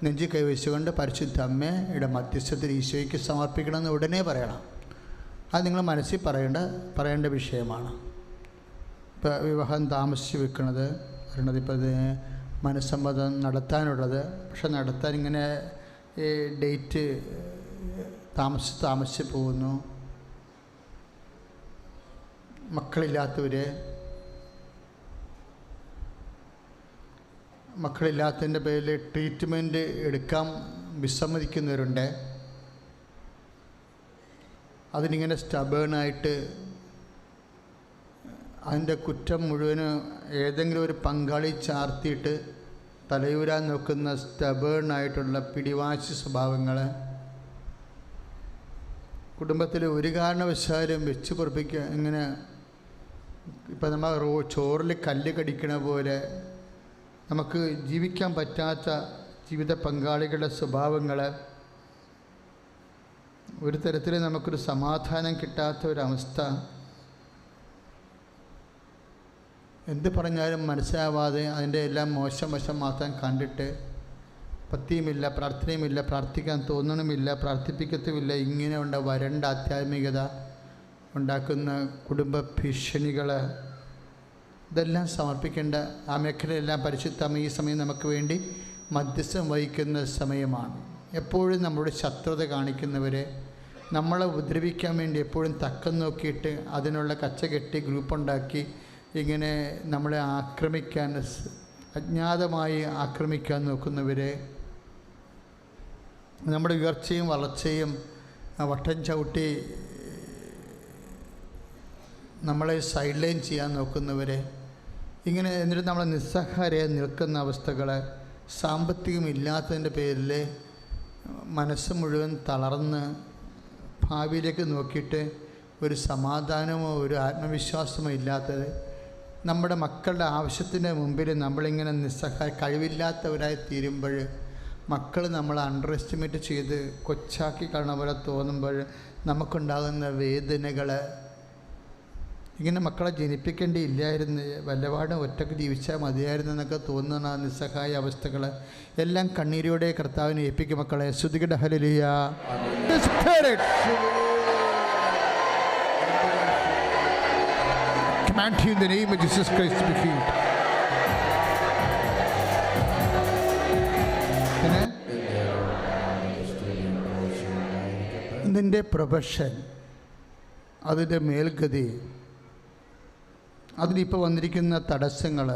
നെഞ്ചി കൈവച്ചുകൊണ്ട് പരിശുദ്ധ അമ്മയുടെ മധ്യസ്ഥത്തിൽ ഈശോയ്ക്ക് സമർപ്പിക്കണമെന്ന് ഉടനെ പറയണം. അത് നിങ്ങൾ മനസ്സിൽ പറയേണ്ട വിഷയമാണ്. ഇപ്പോൾ വിവാഹം താമസിച്ച് വെക്കുന്നത് ഇപ്പോൾ ഇത് മനസ്സമ്മതം നടത്താനുള്ളത്, പക്ഷെ നടത്താൻ ഇങ്ങനെ ഡേറ്റ് താമസിച്ച് പോകുന്നു. മക്കളില്ലാത്തതിൻ്റെ പേരിൽ ട്രീറ്റ്മെൻറ്റ് എടുക്കാൻ വിസമ്മതിക്കുന്നവരുണ്ട്. അതിനിങ്ങനെ സ്റ്റബേണായിട്ട് അതിൻ്റെ കുറ്റം മുഴുവനും ഏതെങ്കിലും ഒരു പങ്കാളി ചാർത്തിയിട്ട് തലയൂരാൻ നോക്കുന്ന സ്റ്റബേണായിട്ടുള്ള പിടിവാശി സ്വഭാവങ്ങൾ കുടുംബത്തിൽ ഒരു കാരണവശാലും വെച്ച് പൊറപ്പിക്കുക. ഇങ്ങനെ ഇപ്പം നമ്മൾ ചോറിൽ കല്ല് കടിക്കണ പോലെ നമുക്ക് ജീവിക്കാൻ പറ്റാത്ത ജീവിത പങ്കാളികളുടെ സ്വഭാവങ്ങൾ, ഒരു തരത്തിൽ നമുക്കൊരു സമാധാനം കിട്ടാത്ത ഒരവസ്ഥ, എന്ത് പറഞ്ഞാലും മനസ്സിലാവാതെ അതിൻ്റെ എല്ലാം മോശം വശം മാത്രം കണ്ടിട്ട് ഭക്തിയുമില്ല, പ്രാർത്ഥനയുമില്ല, പ്രാർത്ഥിക്കാൻ തോന്നണമില്ല, പ്രാർത്ഥിപ്പിക്കത്തുമില്ല, ഇങ്ങനെ വരണ്ട ആധ്യാത്മികത ഉണ്ടാക്കുന്ന കുടുംബ ഭീഷണികൾ, ഇതെല്ലാം സമർപ്പിക്കേണ്ട ആ മേഖലയെല്ലാം പരിശുദ്ധ ഈ സമയം നമുക്ക് വേണ്ടി മധ്യസ്ഥം വഹിക്കുന്ന സമയമാണ്. എപ്പോഴും നമ്മുടെ ശത്രുത കാണിക്കുന്നവരെ, നമ്മളെ ഉപദ്രവിക്കാൻ വേണ്ടി എപ്പോഴും തക്കം നോക്കിയിട്ട് അതിനുള്ള കച്ചകെട്ടി ഗ്രൂപ്പുണ്ടാക്കി ഇങ്ങനെ നമ്മളെ ആക്രമിക്കാൻ, അജ്ഞാതമായി ആക്രമിക്കാൻ നോക്കുന്നവരെ, നമ്മുടെ ഉയർച്ചയും വളർച്ചയും വട്ടം ചവിട്ടി നമ്മളെ സൈഡ് ലൈൻ ചെയ്യാൻ നോക്കുന്നവരെ, ഇങ്ങനെ എന്നിട്ട് നമ്മളെ നിസ്സഹായരായി നിൽക്കുന്ന അവസ്ഥകൾ, സാമ്പത്തികമില്ലാത്തതിൻ്റെ പേരിൽ മനസ്സ് മുഴുവൻ തളർന്ന് ഭാവിയിലേക്ക് നോക്കിയിട്ട് ഒരു സമാധാനമോ ഒരു ആത്മവിശ്വാസമോ ഇല്ലാത്തത്, നമ്മുടെ മക്കളുടെ ആവശ്യത്തിൻ്റെ മുമ്പിൽ നമ്മളിങ്ങനെ കഴിവില്ലാത്തവരായി തീരുമ്പോൾ, മക്കൾ നമ്മളെ അണ്ടർ എസ്റ്റിമേറ്റ് ചെയ്ത് കൊച്ചാക്കി കാണുന്ന പോലെ തോന്നുമ്പോൾ നമുക്കുണ്ടാകുന്ന വേദനകൾ, ഇങ്ങനെ മക്കളെ ജനിപ്പിക്കേണ്ടിയില്ലായിരുന്നു, വല്ലപാടും ഒറ്റയ്ക്ക് ജീവിച്ചാൽ മതിയായിരുന്നു എന്നൊക്കെ തോന്നുന്ന നിസ്സഹായ അവസ്ഥകൾ എല്ലാം കണ്ണീരോടെ കർത്താവിനെ ഏൽപ്പിക്കും. മക്കളെ സ്തുതിക്കട്ടെ. Hallelujah. Command you in the name of Jesus Christ to be healed. നിൻ്റെ പ്രൊഫഷൻ, അതിൻ്റെ മേൽഗതി, അതിലിപ്പോൾ വന്നിരിക്കുന്ന തടസ്സങ്ങൾ,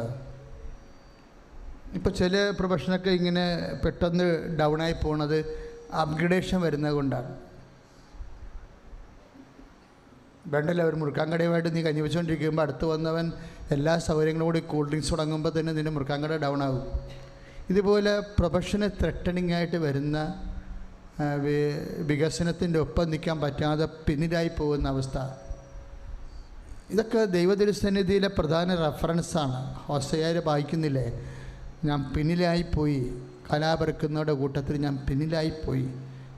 ഇപ്പോൾ ചില പ്രൊഫഷനൊക്കെ ഇങ്ങനെ പെട്ടെന്ന് ഡൗണായി പോണത് അപ്ഗ്രഡേഷൻ വരുന്നത് കൊണ്ടാണ്. വേണ്ടല്ല, ഒരു മുറുക്കാൻകടയുമായിട്ട് നീ കഞ്ഞി വെച്ചുകൊണ്ടിരിക്കുമ്പോൾ അടുത്ത് വന്നവൻ എല്ലാ സൗകര്യങ്ങളും കൂടി കൂൾ ഡ്രിങ്ക്സ് തുടങ്ങുമ്പോൾ തന്നെ നിൻ്റെ മുറുക്കാൻകട ഡൗൺ ആകും. ഇതുപോലെ പ്രൊഫഷന് ത്രെട്ടണിങ് ആയിട്ട് വരുന്ന വികസനത്തിൻ്റെ ഒപ്പം നിൽക്കാൻ പറ്റാതെ പിന്നിലായി പോകുന്ന അവസ്ഥ, ഇതൊക്കെ ദൈവതിരുസന്നിധിയിലെ പ്രധാന റെഫറൻസാണ്. ഹോസേയ വായിക്കുന്നില്ലേ, ഞാൻ പിന്നിലായിപ്പോയി, കലാപരക്കുന്നവരുടെ കൂട്ടത്തിൽ ഞാൻ പിന്നിലായിപ്പോയി,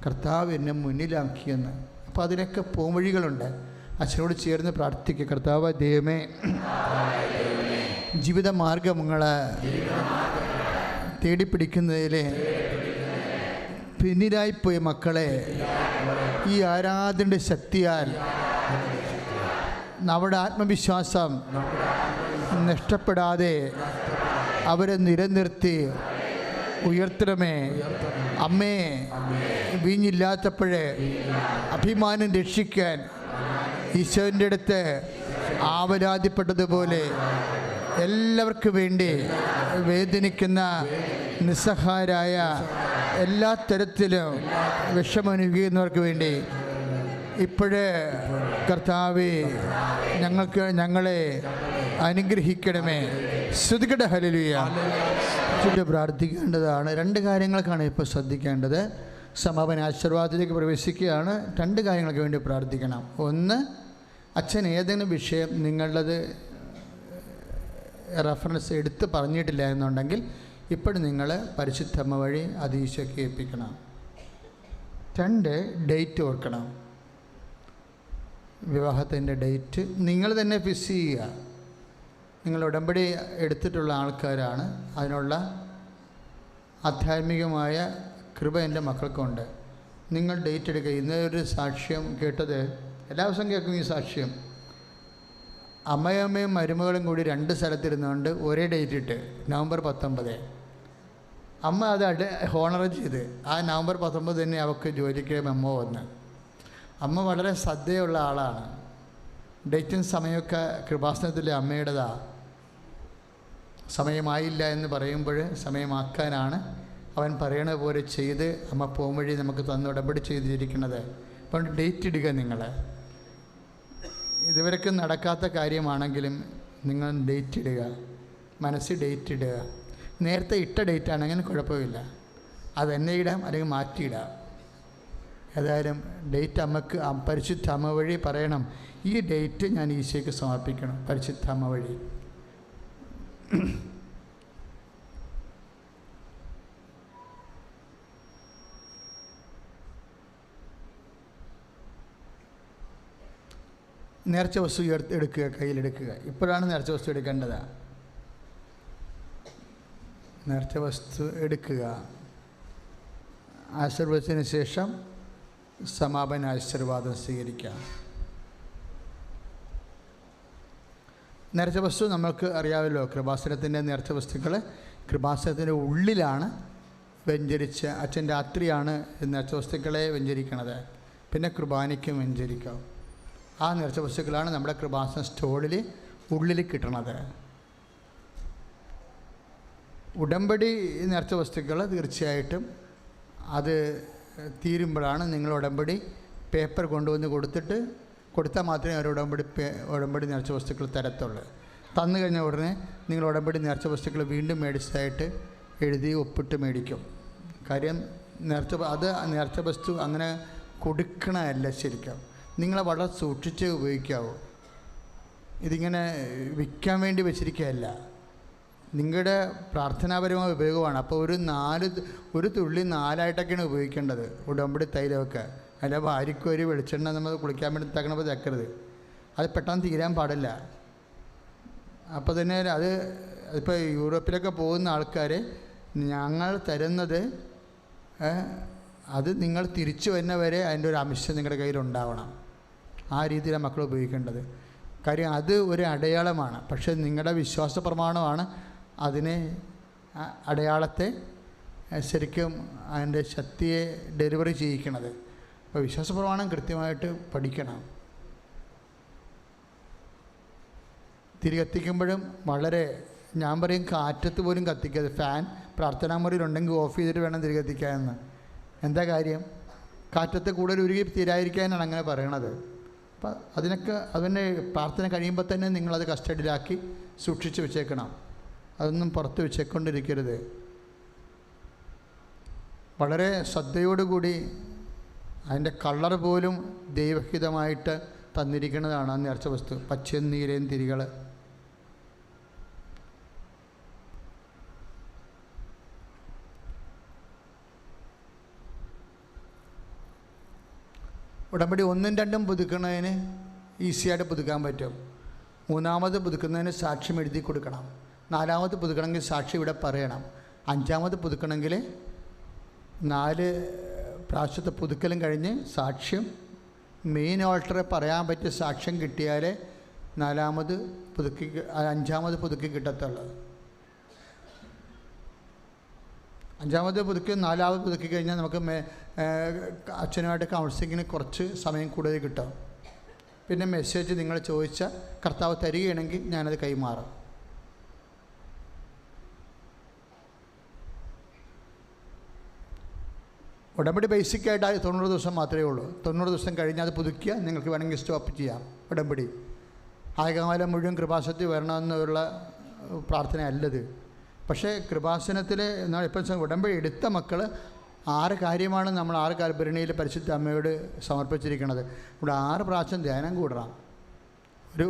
കർത്താവ് എന്നെ മുന്നിലാക്കിയെന്ന്. അപ്പോൾ അതിനൊക്കെ പോംവഴികളുണ്ട്. അച്ഛനോട് ചേർന്ന് പ്രാർത്ഥിക്കുക. കർത്താവ് ദൈവമേ, ജീവിതമാർഗങ്ങളെ തേടിപ്പിടിക്കുന്നതിലെ പിന്നിലായിപ്പോയ മക്കളെ ഈ ആരാധനയുടെ ശക്തിയാൽ നമ്മുടെ ആത്മവിശ്വാസം നഷ്ടപ്പെടാതെ അവരെ നിലനിർത്തി ഉയർത്തണമേ. അമ്മേ, വീഞ്ഞില്ലാത്തപ്പോഴേ അഭിമാനം രക്ഷിക്കാൻ ഈശോൻ്റെ അടുത്ത് ആവലാതിപ്പെട്ടതുപോലെ എല്ലാവർക്കും വേണ്ടി വേദനിക്കുന്ന നിസ്സഹായരായ എല്ലാ തരത്തിലും വിഷമനുഭവിക്കുന്നവർക്ക് വേണ്ടി ഇപ്പോഴേ കർത്താവേ ഞങ്ങളെ അനുഗ്രഹിക്കണമേ. സ്തുതിക്കട്ടെ. ഹല്ലേലൂയ. പ്രാർത്ഥിക്കേണ്ടതാണ്. രണ്ട് കാര്യങ്ങൾക്കാണ് ഇപ്പോൾ ശ്രദ്ധിക്കേണ്ടത്. സമാപന ആശീർവാദത്തിലേക്ക് പ്രവേശിക്കുകയാണ്. രണ്ട് കാര്യങ്ങൾക്ക് വേണ്ടി പ്രാർത്ഥിക്കണം. ഒന്ന്, അച്ഛൻ ഏതെങ്കിലും വിഷയം നിങ്ങളുടേത് റെഫറൻസ് എടുത്ത് പറഞ്ഞിട്ടില്ല എന്നുണ്ടെങ്കിൽ ഇപ്പോഴും നിങ്ങൾ പരിശുദ്ധമ്മ വഴി അത് ഈശോയ്ക്ക് ഏൽപ്പിക്കണം. രണ്ട്, ഡേറ്റ് ഓർക്കണം. വിവാഹത്തിൻ്റെ ഡേറ്റ് നിങ്ങൾ തന്നെ ഫിക്സ് ചെയ്യുക. നിങ്ങൾ ഉടമ്പടി എടുത്തിട്ടുള്ള ആൾക്കാരാണ്. അതിനുള്ള ആധ്യാത്മികമായ കൃപ എൻ്റെ മക്കൾക്കുണ്ട്. നിങ്ങൾ ഡേറ്റ് എടുക്കുക. ഇന്നൊരു സാക്ഷ്യം കേട്ടത്, എല്ലാ ദിവസവും കേൾക്കും ഈ സാക്ഷ്യം. അമ്മയമ്മയും മരുമകളും കൂടി രണ്ട് സ്ഥലത്തിരുന്നുകൊണ്ട് ഒരേ ഡേറ്റ് ഇട്ട് നവംബർ 19. അമ്മ അത് ഹോണർ ചെയ്ത് ആ നവംബർ 19 തന്നെ അവൾക്ക് ജോലിക്ക് മെമ്മോ വന്ന്. അമ്മ വളരെ ശ്രദ്ധയുള്ള ആളാണ്. ഡേറ്റും സമയമൊക്കെ കൃപാസനത്തിലെ അമ്മയുടേതാണ്. സമയമായില്ല എന്ന് പറയുമ്പോൾ സമയമാക്കാനാണ് അവൻ പറയണ പോലെ ചെയ്ത് അമ്മ പോകുംവഴി നമുക്ക് തന്ന് ഉടമ്പടി ചെയ്തിരിക്കുന്നത്. അപ്പം ഡേറ്റ് ഇടുക. നിങ്ങൾ ഇതുവരെക്കും നടക്കാത്ത കാര്യമാണെങ്കിലും നിങ്ങൾ ഡേറ്റ് ഇടുക. മനസ്സിൽ ഡേറ്റ് ഇടുക. നേരത്തെ ഇട്ട ഡേറ്റ് ആണെങ്കിൽ കുഴപ്പമില്ല, അതെന്നെ ഇടാം അല്ലെങ്കിൽ മാറ്റിയിടാം. ഏതായാലും ഡേറ്റ് അമ്മക്ക് പരിശുദ്ധ അമ്മ വഴി പറയണം, ഈ ഡേറ്റ് ഞാൻ ഈശോയ്ക്ക് സമർപ്പിക്കണം പരിശുദ്ധ അമ്മ വഴി. നേർച്ച വസ്തു എടുക്കുക, കയ്യിലെടുക്കുക. ഇപ്പോഴാണ് നേർച്ച വസ്തു എടുക്കേണ്ടത്. നേർച്ച വസ്തു എടുക്കുക. ആശീർവദിച്ചതിന് ശേഷം സമാപന ആശീർവാദം സ്വീകരിക്കാം. നേർച്ച വസ്തു നമ്മൾക്ക് അറിയാമല്ലോ. കൃപാസനത്തിൻ്റെ നേർച്ച വസ്തുക്കൾ കൃപാസനത്തിൻ്റെ ഉള്ളിലാണ് വെഞ്ചരിച്ച് അച്ഛൻ രാത്രിയാണ് നേർച്ച വസ്തുക്കളെ വെഞ്ചരിക്കണത്. പിന്നെ കുർബാനയ്ക്കും വെഞ്ചരിക്കാം. ആ നേർച്ച വസ്തുക്കളാണ് നമ്മുടെ കൃപാസന സ്റ്റോളിൽ ഉള്ളിൽ കിട്ടണത്. ഉടമ്പടി നേർച്ച വസ്തുക്കൾ തീർച്ചയായിട്ടും അത് തീരുമ്പോഴാണ് നിങ്ങൾ ഉടമ്പടി പേപ്പർ കൊണ്ടുവന്ന് കൊടുത്താൽ മാത്രമേ അവർ ഉടമ്പടി നേർച്ച വസ്തുക്കൾ തരത്തുള്ളൂ. തന്നു കഴിഞ്ഞ ഉടനെ നിങ്ങൾ ഉടമ്പടി നേർച്ച വസ്തുക്കൾ വീണ്ടും മേടിച്ചതായിട്ട് എഴുതി ഒപ്പിട്ട് മേടിക്കും. കാര്യം നേർച്ച വസ്തു അങ്ങനെ കൊടുക്കണമല്ല. ശരിക്കും നിങ്ങളെ വളരെ സൂക്ഷിച്ച് ഉപയോഗിക്കാവൂ. ഇതിങ്ങനെ വിൽക്കാൻ വേണ്ടി വെച്ചിരിക്കുകയല്ല, നിങ്ങളുടെ പ്രാർത്ഥനാപരമായ ഉപയോഗമാണ്. അപ്പോൾ ഒരു തുള്ളി 4ആയിട്ടൊക്കെയാണ് ഉപയോഗിക്കേണ്ടത് ഉടമ്പടി തൈലമൊക്കെ. അല്ല ഭാര്യയ്ക്ക് ഒരു വെളിച്ചെണ്ണ നമ്മൾ കുളിക്കാൻ വേണ്ടി തക്കണപ്പോൾ തക്കരുത്. അത് പെട്ടെന്ന് തീരാൻ പാടില്ല. അപ്പോൾ തന്നെ അത് ഇപ്പോൾ യൂറോപ്പിലൊക്കെ പോകുന്ന ആൾക്കാർ ഞങ്ങൾ തരുന്നത് അത് നിങ്ങൾ തിരിച്ചു വരുന്നവരെ അതിൻ്റെ ഒരു അംശം നിങ്ങളുടെ കയ്യിലുണ്ടാവണം. ആ രീതിയിലാണ് മക്കൾ ഉപയോഗിക്കേണ്ടത്. കാര്യം അത് ഒരു അടയാളമാണ്. പക്ഷേ നിങ്ങളുടെ വിശ്വാസ പ്രമാണമാണ് അതിനെ അടയാളത്തെ ശരിക്കും അതിൻ്റെ ശക്തിയെ ഡെലിവറി ചെയ്യിക്കണത്. അപ്പോൾ വിശ്വാസ പ്രമാണം കൃത്യമായിട്ട് പഠിക്കണം. തിരി കത്തിക്കുമ്പോഴും വളരെ, ഞാൻ പറയും കാറ്റത്ത് പോലും കത്തിക്കരുത്. ഫാൻ പ്രാർത്ഥനാ മുറിയിലുണ്ടെങ്കിൽ ഓഫ് ചെയ്തിട്ട് വേണം തിരി കത്തിക്കാമെന്ന്. എന്താ കാര്യം? കാറ്റത്ത് കൂടുതൽ ഉരുകി തീരാതിരിക്കാനാണ് അങ്ങനെ പറയണത്. അപ്പം അതിൻ്റെ പ്രാർത്ഥന കഴിയുമ്പോൾ തന്നെ നിങ്ങളത് കസ്റ്റഡിയിലാക്കി സൂക്ഷിച്ച് വെച്ചേക്കണം. അതൊന്നും പുറത്ത് വെച്ചേക്കൊണ്ടിരിക്കരുത്. വളരെ ശ്രദ്ധയോടുകൂടി അതിൻ്റെ കളർ പോലും ദൈവഹിതമായിട്ട് തന്നിരിക്കുന്നതാണ് ആ നേർച്ച വസ്തു. പച്ചയും നീലയും തിരികൾ. ഉടമ്പടി 1ഉം 2ഉം പുതുക്കുന്നതിന് ഈസിയായിട്ട് പുതുക്കാൻ പറ്റും. 3ാമത് പുതുക്കുന്നതിന് സാക്ഷ്യം എഴുതി കൊടുക്കണം. 4ാമത് പുതുക്കണമെങ്കിൽ സാക്ഷി ഇവിടെ പറയണം. 5ാമത് പുതുക്കണമെങ്കിൽ 4 പ്രാവശ്യത്തെ പുതുക്കലും കഴിഞ്ഞ് സാക്ഷ്യം മെയിൻ ഓൾട്ടറെ പറയാൻ പറ്റിയ സാക്ഷ്യം കിട്ടിയാലേ 5ാമത് പുതുക്കി കിട്ടത്തുള്ളൂ. 5ാമത് പുതുക്കി 4ാമത് പുതുക്കി കഴിഞ്ഞാൽ നമുക്ക് അച്ഛനുമായിട്ട് കൗൺസിലിങ്ങിന് കുറച്ച് സമയം കൂടുതൽ കിട്ടും. പിന്നെ മെസ്സേജ് നിങ്ങൾ ചോദിച്ച കർത്താവ് തരികയാണെങ്കിൽ ഞാനത് കൈമാറും. ഉടമ്പടി ബേസിക്കായിട്ട് 90 ദിവസം മാത്രമേ ഉള്ളൂ. 90 ദിവസം കഴിഞ്ഞാൽ അത് പുതുക്കിയ നിങ്ങൾക്ക് വേണമെങ്കിൽ സ്റ്റോപ്പ് ചെയ്യാം ഉടമ്പടി. ആയകാലം മുഴുവൻ കൃപാസനത്തിൽ വരണമെന്നുള്ള പ്രാർത്ഥന അല്ലത്. പക്ഷേ കൃപാസനത്തിൽ ഇപ്പം ഉടമ്പടി എടുത്ത മക്കൾ 6 കാര്യമാണ് നമ്മൾ 6 കാൽഭരണിയിൽ പരിശുദ്ധ അമ്മയോട് സമർപ്പിച്ചിരിക്കുന്നത്. ഇവിടെ 6 പ്രാവശ്യം ധ്യാനം കൂടണം.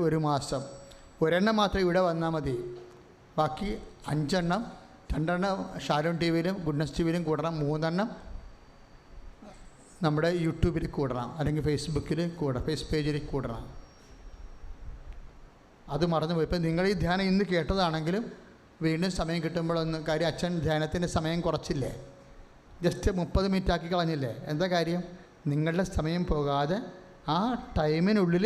ഒരു മാസം 1 മാത്രം ഇവിടെ വന്നാൽ മതി. ബാക്കി 5 2 ഷാരോൺ ടി വിയിലും ഗുഡ്നസ് ടി വിയിലും കൂടണം. 3 നമ്മുടെ യൂട്യൂബിൽ കൂടണം, അല്ലെങ്കിൽ ഫേസ്ബുക്കിൽ ഫേസ് പേജിൽ കൂടണം. അത് മറന്നുപോയി. ഇപ്പം നിങ്ങൾ ഈ ധ്യാനം ഇന്ന് കേട്ടതാണെങ്കിലും വീണ്ടും സമയം കിട്ടുമ്പോഴൊന്നും കാര്യം, അച്ഛൻ ധ്യാനത്തിൻ്റെ സമയം കുറച്ചില്ലേ, ജസ്റ്റ് 30 മിനിറ്റ് ആക്കി കളഞ്ഞില്ലേ. എന്താ കാര്യം? നിങ്ങളുടെ സമയം പോകാതെ ആ ടൈമിനുള്ളിൽ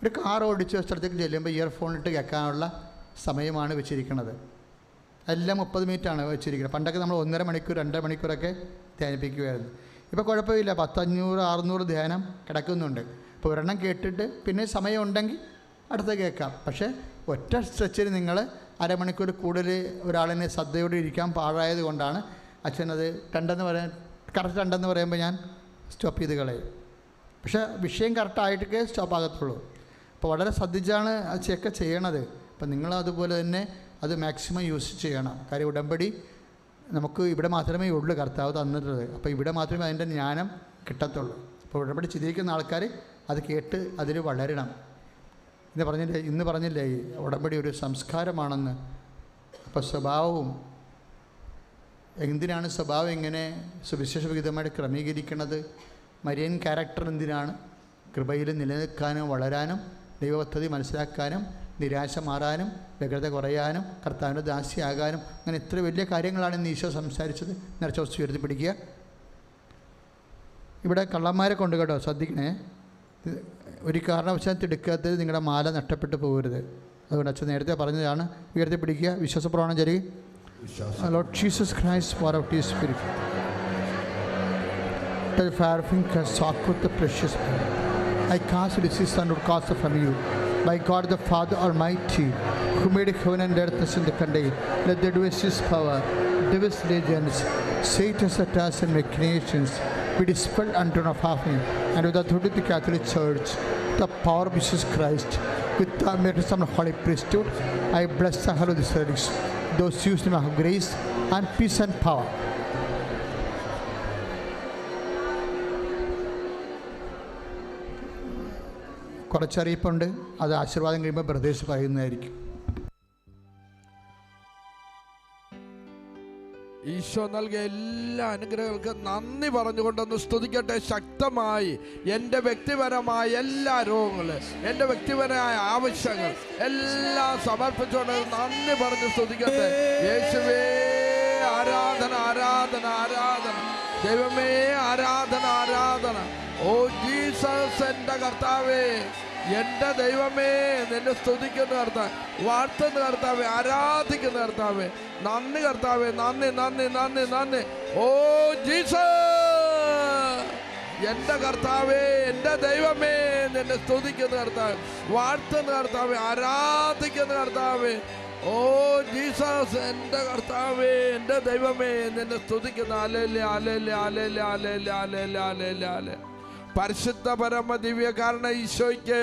ഒരു കാർ ഓടിച്ച് സ്ഥലത്തേക്ക് ചെല്ലുമ്പോൾ ഇയർഫോണിട്ട് കേൾക്കാനുള്ള സമയമാണ് വെച്ചിരിക്കുന്നത്. എല്ലാം 30 മിനിറ്റാണ് വെച്ചിരിക്കുന്നത്. പണ്ടൊക്കെ നമ്മൾ 1.5 മണിക്കൂർ 2 മണിക്കൂറൊക്കെ ധ്യാനിപ്പിക്കുമായിരുന്നു. ഇപ്പോൾ കുഴപ്പമില്ല, 500 600 ധ്യാനം കിടക്കുന്നുണ്ട്. ഇപ്പോൾ ഒരെണ്ണം കേട്ടിട്ട് പിന്നെ സമയം ഉണ്ടെങ്കിൽ അടുത്ത കേൾക്കാം. പക്ഷേ ഒറ്റ സ്ട്രെച്ചിൽ നിങ്ങൾ അരമണിക്കൂർ കൂടുതൽ ഒരാളിനെ ശ്രദ്ധയോടെ ഇരിക്കാൻ പാടായത് കൊണ്ടാണ് അച്ഛനത് 2 എന്ന് പറയുമ്പോൾ ഞാൻ സ്റ്റോപ്പ് ചെയ്ത് കളയും. പക്ഷേ വിഷയം കറക്റ്റായിട്ടൊക്കെ സ്റ്റോപ്പ് ആകത്തുള്ളൂ. അപ്പോൾ വളരെ ശ്രദ്ധിച്ചാണ് അത് ചെക്ക് ചെയ്യണത്. അപ്പം നിങ്ങൾ അതുപോലെ തന്നെ അത് മാക്സിമം യൂസ് ചെയ്യണം. കാര്യം ഉടമ്പടി നമുക്ക് ഇവിടെ മാത്രമേ ഉള്ളൂ കർത്താവ് തന്നിട്ടുള്ളത്. അപ്പോൾ ഇവിടെ മാത്രമേ അതിൻ്റെ ജ്ഞാനം കിട്ടത്തുള്ളൂ. അപ്പോൾ ഉടമ്പടി ചിന്തിക്കുന്ന ആൾക്കാർ അത് കേട്ട് അതിൽ വളരണം. ഇന്ന് പറഞ്ഞില്ലേ ഈ ഉടമ്പടി ഒരു സംസ്കാരമാണെന്ന്. അപ്പോൾ സ്വഭാവവും എന്തിനാണ് സ്വഭാവം ഇങ്ങനെ സുവിശേഷ വിഹിതമായിട്ട് ക്രമീകരിക്കുന്നത്? മരിയൻ ക്യാരക്ടർ എന്തിനാണ്? കൃപയിൽ നിലനിൽക്കാനും വളരാനും ദൈവപദ്ധതി മനസ്സിലാക്കാനും നിരാശ മാറാനും വ്യഗ്രത കുറയാനും കർത്താവിൻ്റെ ദാസിയാകാനും, അങ്ങനെ എത്ര വലിയ കാര്യങ്ങളാണ് ഇന്ന് ഈശോ സംസാരിച്ചത്. നേർച്ച വസ്തു ഉയർത്തിപ്പിടിക്കുക. ഇവിടെ കള്ളന്മാരെ കൊണ്ട് കേട്ടോ, ശ്രദ്ധിക്കണേ. ഒരു കാരണവശാലും തിടുക്കത്തിൽ നിങ്ങളുടെ മാല നഷ്ടപ്പെട്ടു പോകരുത്. അതുകൊണ്ട് അച്ഛൻ നേരത്തെ പറഞ്ഞതാണ്. ഉയർത്തിപ്പിടിക്കുക. വിശ്വാസപ്രമാണം ചൊല്ലി. Lord Jesus Christ, pour out His Spirit. Tell fire fingers soak with the precious blood. I cast disease and would cast from you. By God the Father Almighty, who made heaven and earth in the country, let the devil's power, devil's legends, Satan's attacks and machinations be dispelled unto of him, and with the authority of the Catholic Church, the power of Jesus Christ, with the merits of the Holy Priesthood, I bless the whole of the service, those used in my grace and peace and power. കുറച്ചറിയിപ്പുണ്ട്, അത് ആശീർവാദം കഴിയുമ്പോൾ brothers പറയുന്നതായിരിക്കും. ഈശോ നൽകിയ എല്ലാ അനുഗ്രഹങ്ങൾക്കും നന്ദി പറഞ്ഞുകൊണ്ടൊന്ന് സ്തുതിക്കട്ടെ ശക്തമായി. എൻ്റെ വ്യക്തിപരമായ എല്ലാ രോഗങ്ങളും, എൻ്റെ വ്യക്തിപരമായ ആവശ്യങ്ങൾ എല്ലാം സമർപ്പിച്ചുകൊണ്ട് നന്ദി പറഞ്ഞ് സ്തുതിക്കട്ടെ. യേശുവേ ആരാധന, ആരാധന, ആരാധന. ദൈവമേ ആരാധന, ആരാധന. ഓ ജീസസ്, എൻ്റെ കർത്താവേ, എൻ്റെ ദൈവമേ, നിന്നെ സ്തുതിക്കുന്ന കർത്താവേ, വാഴ്ത്തുന്ന കർത്താവേ, ആരാധിക്കുന്ന കർത്താവേ, നന്ദി കർത്താവേ, നന്ദി, നന്ദി, നന്ദി, നന്ദി. ഓ ജീസസ്, എൻ്റെ കർത്താവേ, എൻ്റെ ദൈവമേ, നിന്നെ സ്തുതിക്കുന്ന കർത്താവേ, വാഴ്ത്തുന്ന കർത്താവേ, ആരാധിക്കുന്ന കർത്താവേ. ഓ ജീസസ്, എൻ്റെ കർത്താവേ, എൻ്റെ ദൈവമേ, നിന്നെ സ്തുതിക്കുന്ന. Hallelujah, hallelujah, hallelujah, hallelujah, hallelujah, hallelujah, hallelujah. പരിശുദ്ധ പരമ ദിവ്യ കാരണ ഈശോയ്ക്ക്